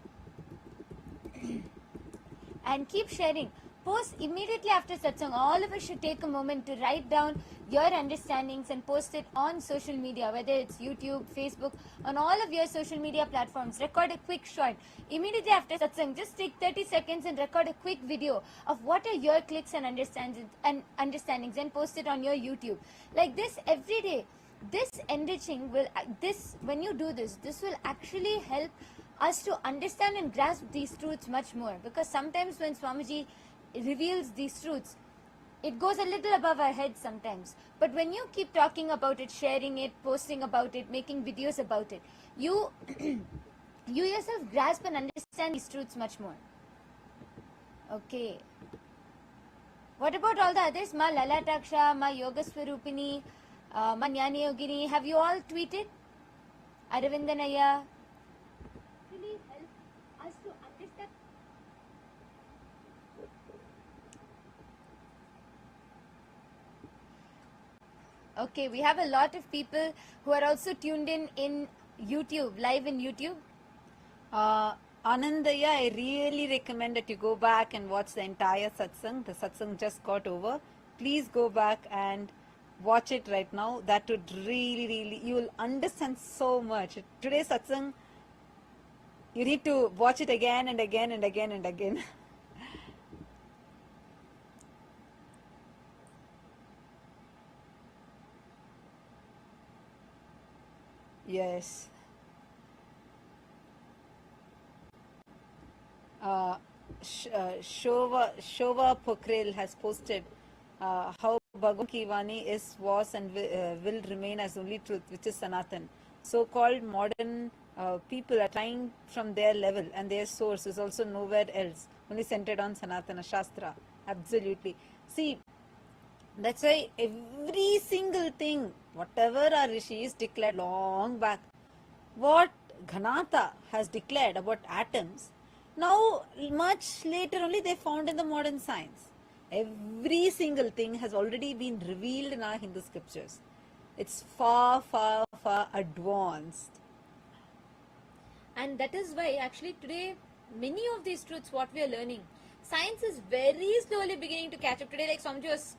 And keep sharing. Post immediately after satsang. All of us should take a moment to write down your understandings and post it on social media, whether it's YouTube, Facebook, on all of your social media platforms. Record a quick short. Immediately after satsang, just take 30 seconds and record a quick video of what are your clicks and understandings and post it on your YouTube. Like this every day. This enriching will, when you do this will actually help us to understand and grasp these truths much more, because sometimes when Swamiji reveals these truths, it goes a little above our heads sometimes. But when you keep talking about it, sharing it, posting about it, making videos about it, you you yourself grasp and understand these truths much more. Okay. What about all the others? Ma Lalataksha, Ma Yoga Swarupini, Ma Jnani Yogini, have you all tweeted? Aravindanaya. Really help us to understand. Okay, we have a lot of people who are also tuned in YouTube, live in YouTube. Anandaya, I really recommend that you go back and watch the entire satsang. The satsang just got over. Please go back and watch it right now. That would really, you will understand so much. Today's satsang, you need to watch it again and again and again and again. Yes. Shova Pokhrel has posted how Bhagwan Ki Vani is, was and will remain as only truth, which is Sanatan. So-called modern people are trying from their level, and their source is also nowhere else, only centered on Sanatana Shastra. Absolutely. See, that's why every single thing, whatever our rishis declared long back, what Ghanata has declared about atoms, now much later only they found in the modern science. Every single thing has already been revealed in our Hindu scriptures. It's far, far, far advanced. And that is why actually today many of these truths what we are learning, science is very slowly beginning to catch up. Today, like Swamiji was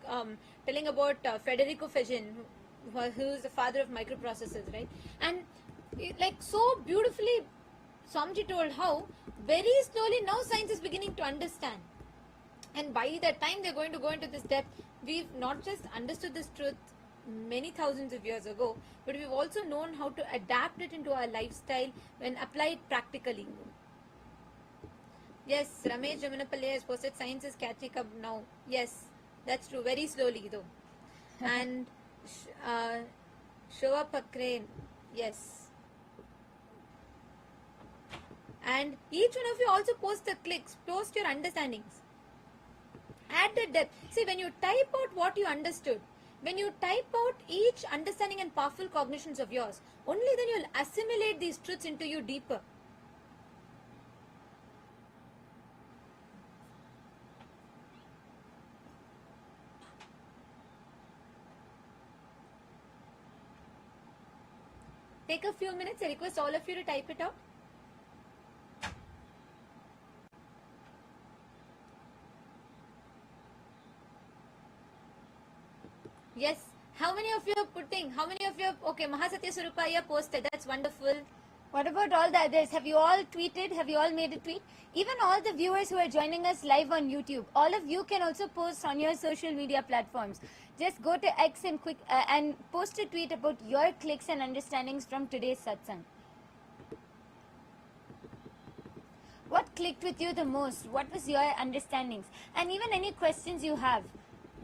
telling about Federico Fegin, who is the father of microprocessors, right? And like so beautifully Swamiji told how very slowly now science is beginning to understand. And by the time they're going to go into this depth, we've not just understood this truth many thousands of years ago, but we've also known how to adapt it into our lifestyle and apply it practically. Yes, Ramesh Jamunapalli has posted science is catching up now. Yes, that's true. Very slowly though. And Shova Pakren, yes. And each one of you also post the clicks, post your understandings. Add the depth. See, when you type out what you understood, when you type out each understanding and powerful cognitions of yours, only then you'll assimilate these truths into you deeper. Take a few minutes. I request all of you to type it out. Yes. How many of you are putting? How many of you are, okay, Mahasatya Surupaya posted. That's wonderful. What about all the others? Have you all tweeted? Have you all made a tweet? Even all the viewers who are joining us live on YouTube, all of you can also post on your social media platforms. Just go to X and and post a tweet about your clicks and understandings from today's satsang. What clicked with you the most? What was your understandings? And even any questions you have,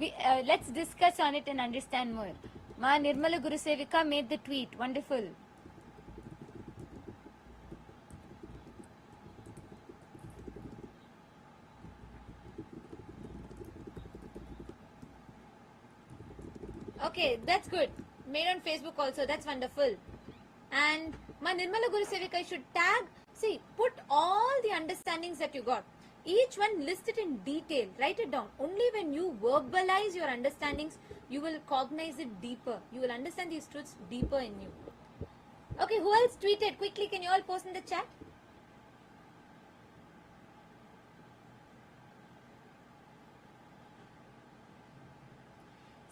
let's discuss on it and understand more. Ma Nirmala Guru Sevika made the tweet. Wonderful. Okay, that's good. Made on Facebook also. That's wonderful. And my Nirmala Guru Sevika should tag. See, put all the understandings that you got. Each one list it in detail. Write it down. Only when you verbalize your understandings, you will cognize it deeper. You will understand these truths deeper in you. Okay, who else tweeted? Quickly, can you all post in the chat?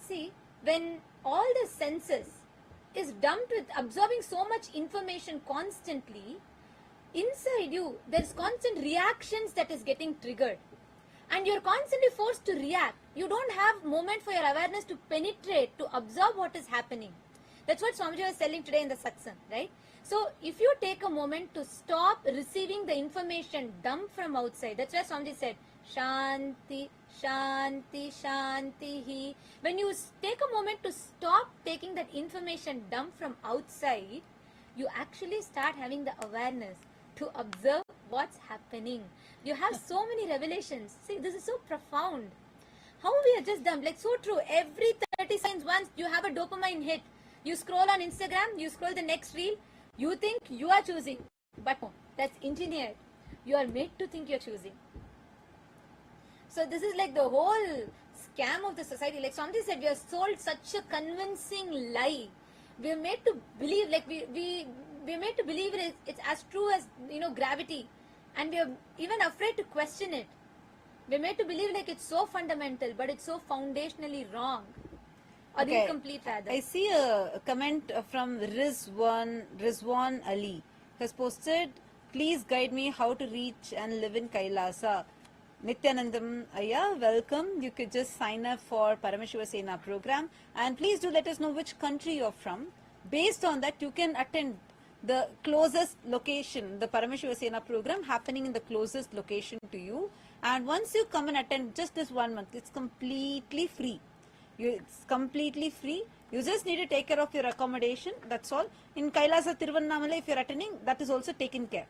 See, when all the senses is dumped with absorbing so much information constantly, inside you there's constant reactions that is getting triggered, and you're constantly forced to react. You don't have moment for your awareness to penetrate, to absorb what is happening. That's what Swamiji was telling today in the satsang, right? So if you take a moment to stop receiving the information dumped from outside, that's why Swamiji said Shanti, Shanti, Shanti. When you take a moment to stop taking that information dumped from outside, you actually start having the awareness to observe what's happening. You have so many revelations. See, this is so profound. How we are just dumped, like so true. Every 30 seconds once you have a dopamine hit. You scroll on Instagram, you scroll the next reel, you think you are choosing. But no, that's engineered. You are made to think you're choosing. So this is like the whole scam of the society. Like somebody said, we are sold such a convincing lie. We are made to believe, like we are made to believe it's as true as, gravity. And we are even afraid to question it. We are made to believe like it's so fundamental, but it's so foundationally wrong. Or incomplete rather. I see a comment from Rizwan Ali. Has posted, please guide me how to reach and live in Kailasa. Nithyanandam Ayya, welcome. You could just sign up for Paramashiva Sena program, and please do let us know which country you're from. Based on that, you can attend the closest location, the Paramashiva Sena program happening in the closest location to you. And once you come and attend just this 1 month, it's completely free. It's completely free. You just need to take care of your accommodation. That's all. In Kailasa Tiruvannamalai, if you're attending, that is also taken care.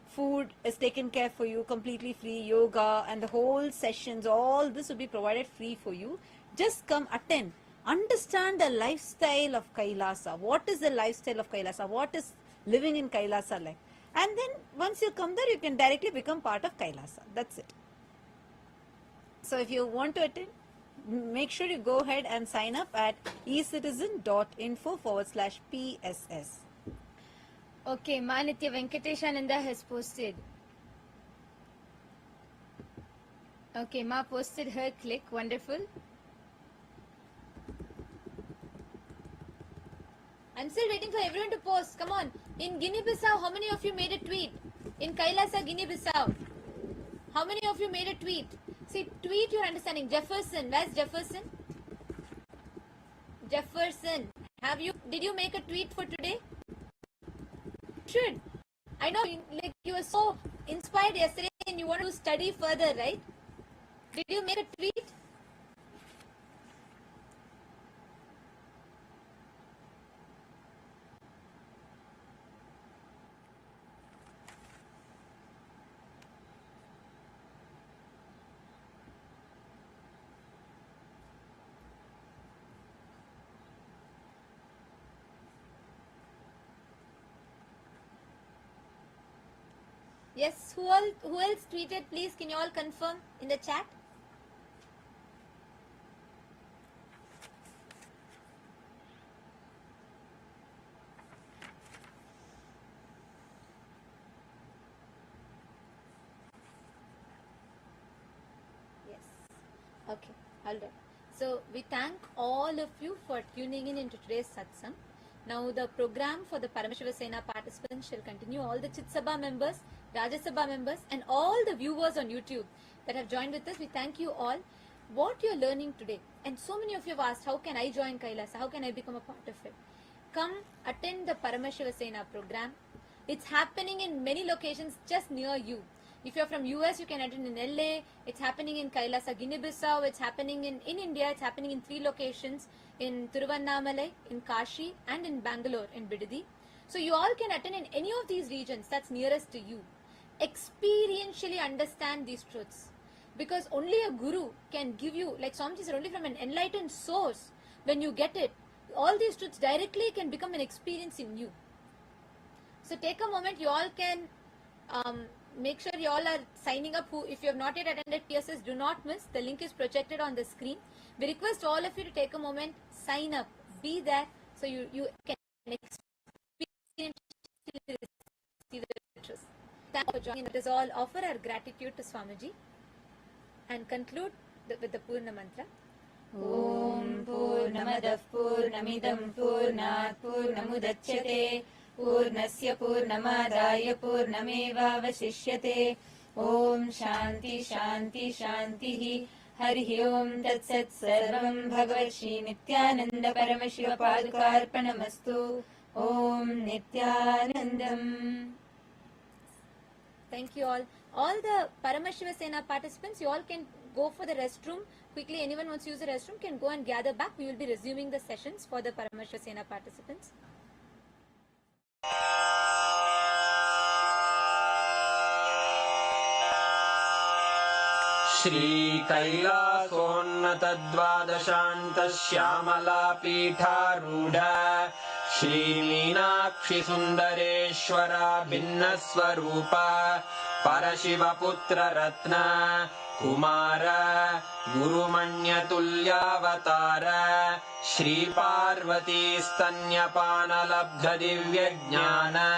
Food is taken care for you, completely free. Yoga and the whole sessions, all this will be provided free for you. Just come attend. Understand the lifestyle of Kailasa. What is the lifestyle of Kailasa? What is living in Kailasa like? And then once you come there, you can directly become part of Kailasa. That's it. So if you want to attend, make sure you go ahead and sign up at ecitizen.info/PSS. Okay, Manitya Venkateshananda has posted. Okay, Ma posted her click. Wonderful. I'm still waiting for everyone to post. Come on. In Guinea-Bissau, how many of you made a tweet? In Kailasa, Guinea-Bissau, how many of you made a tweet? See, tweet your understanding. Jefferson, where's Jefferson? Jefferson, did you make a tweet for today? Should. I know, like you were so inspired yesterday and you want to study further, right? Did you make a tweet? Yes, who else tweeted? Please, can you all confirm in the chat? Yes. Okay, all right. So we thank all of you for tuning in into today's satsang. Now the program for the Paramashiva Sena participants shall continue. All the Chit Sabha members, Rajya Sabha members and all the viewers on YouTube that have joined with us, we thank you all. What you're learning today, and so many of you have asked, how can I join Kailasa? How can I become a part of it? Come attend the Paramashiva Sena program. It's happening in many locations just near you. If you're from US, you can attend in LA. It's happening in Kailasa, Guinea-Bissau. It's happening in India. It's happening in 3 locations, in Tiruvannamalai, in Kashi and in Bangalore, in Bidadi. So you all can attend in any of these regions that's nearest to you. Experientially understand these truths. Because only a guru can give you, like Swamiji said, only from an enlightened source, when you get it, all these truths directly can become an experience in you. So take a moment, you all can make sure you all are signing up. If you have not yet attended PSS, do not miss. The link is projected on the screen. We request all of you to take a moment, sign up, be there, so you can experience the truth. Thank you for joining. Let us all offer our gratitude to Swamiji and conclude with the Purna Mantra. Om Purnamadah Purnamidam Purnat Purnamudachyate Purnasya Purnamadaya Purnamevavashishyate. Om Shanti Shanti Shantihi. Harihi Om Tat Sat Sarvam Bhagavat Shri Nithyananda Paramashiva Padukarpanamastu. Om Nithyanandam. Thank you all. All the Paramashiva Sena participants, you all can go for the restroom. Quickly, anyone wants to use the restroom can go and gather back. We will be resuming the sessions for the Paramashiva Sena participants. Shri Kailasonnata Dvadashanta Shyamala Pitharudha Shri Meenakshi Sundareshwara Bhinnaswarupa Parashiva Putra Ratna Kumara Gurumanya Tulyavatara Shri Parvati Stanyapana Labdha Divya Jnana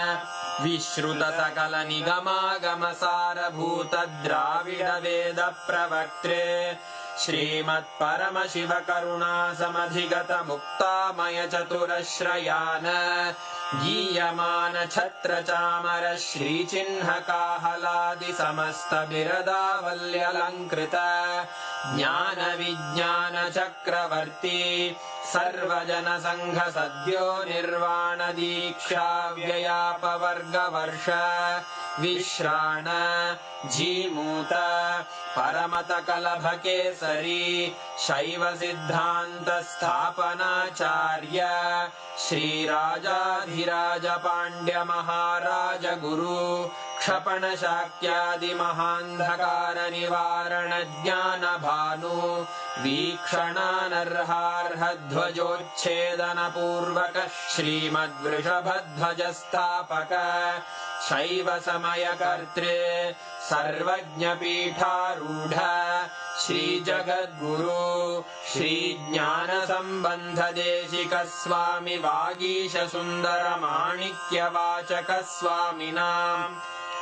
Vishruta Sakala Nigama Gamasara Bhuta Dravida Veda Pravaktre Shrimat Paramashiva Karuna Samadhigata Mukta Maya Chaturashrayana Giyamana Chatra Chamara Shri Chinha Kahaladi Samasta Birada Valyalankrita Jnana Vijnana Chakravarti Sarvajana Sangha Sadhyo Nirvana Diksha Vyayapa Varga Varsha Vishrana Jimuta Paramata Kalabha Kesari Shaiva Siddhanta Sthapanacharya Shri Rajadhiraja Pandya Maharaja Guru Kshapana Shakyadi Mahandhakara Nivarana Jnana Bhanu Vikshana Narharha Dhvajochedana Purvaka Shrimad Vrishabhadhvaja Sthapaka Shaiva Samaya Kartre Sarvajna Pitharudha Shri Jagat Guru Shri Jnana Sambandha Deshika Swami Vagisha Sundara Manikya Vachaka Swaminam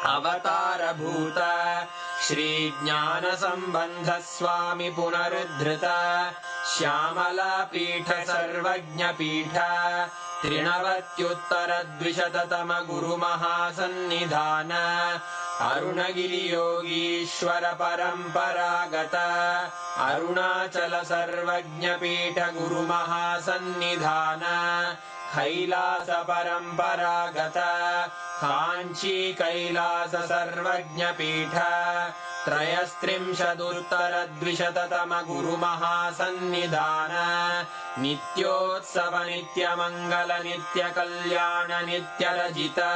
Avatara Bhuta Shri Jnana Sambandha Swami Punarudhrita Shyamala Pitha Sarvajna Pitha Trinavatyuttara Dvishatatama Guru Mahasannidhana Arunagiri Yogishwara Paramparagata Arunachala Sarvajna Pitha Guru Mahasannidhana Kailasa Paramparagata Kanchi Kailasa Sarvajna Pitha Trayastrimshaduttara Dvishatatama Guru Mahasannidhana Nityotsava Nitya Mangala Nitya Kalyana Nitya Rajita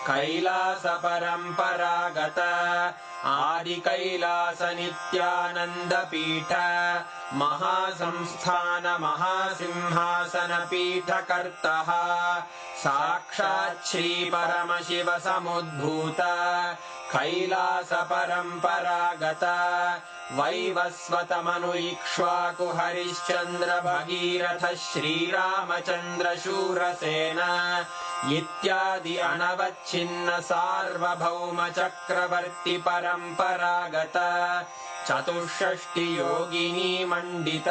Kailasa Paramparagata Adi Kailasa Nityananda Pitha Mahasamsthana Mahasimhasana Pitha Kartaha Sakshat Shri Paramashiva Samudbhuta Kailasa Paramparagata Vaivasvatamanu Ikshvaku Harishchandra Bhagiratha Shri Ramachandra Shurasena Ityadi Anavachinna Sarvabhauma Chakravarti Paramparagata चतुष्षष्टि योगिनी मंडित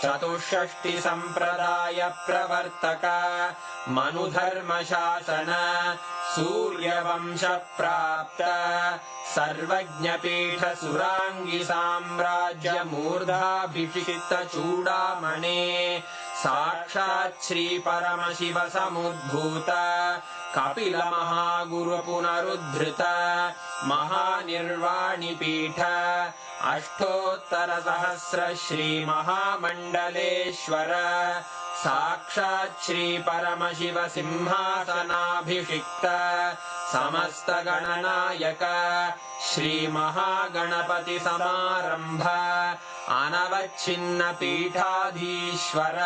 चतुष्षष्टि संप्रदाय प्रवर्तक मनुधर्म शासन सूर्यवंश प्राप्त सर्वज्ञपीठ सुरांगी साम्राज्य मूर्धाभिषिक्त चूडामणे साक्षात् श्री परमशिव समुद्भूत कपिल महागुरु पुनरुद्धृत महानिर्वाणि पीठ अष्टोत्तर सहस्र श्री महामंडलेश्वर साक्षात् श्री परमशिव सिंहासनाभिषिक्त समस्त गणनायक श्री महागणपति समारंभ अनवच्छिन्न पीठाधीश्वर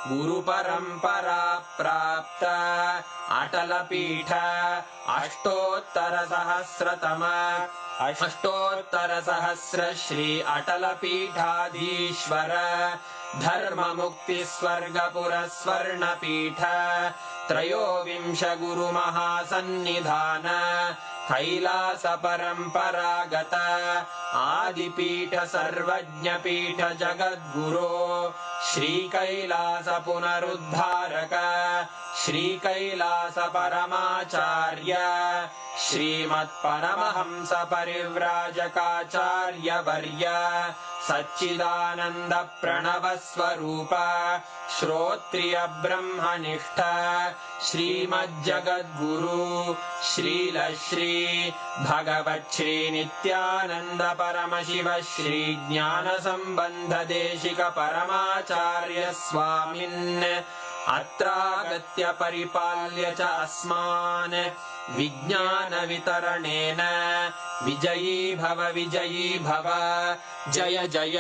गुरु परंपरा प्राप्त अटल पीठ अष्टोत्तर सहस्र श्री अटल पीठाधीश्वर धर्म मुक्ति स्वर्गपुर स्वर्ण पीठ त्रयोविंश गुरु महासन्निधान कैलास परंपरागत आदिपीठ सर्वज्ञ पीठ जगद्गुरो श्री कैलास पुनरुद्धारक श्री कैलास परमाचार्य श्रीमत्परमहंस परिव्राजकाचार्य वर्य सच्चिदानंद प्रणव स्वरूप श्रोत्रिय ब्रह्मनिष्ठ श्रीमज्जगद्गुरु श्रील श्री भगवत् श्री नित्यानंद परमशिव श्री ज्ञान संबंध देशिक परमाचार्य स्वामिन् अत्रागत्य परिपाल्य च अस्मान् विज्ञान वितरणेन विजयी भव जय जय।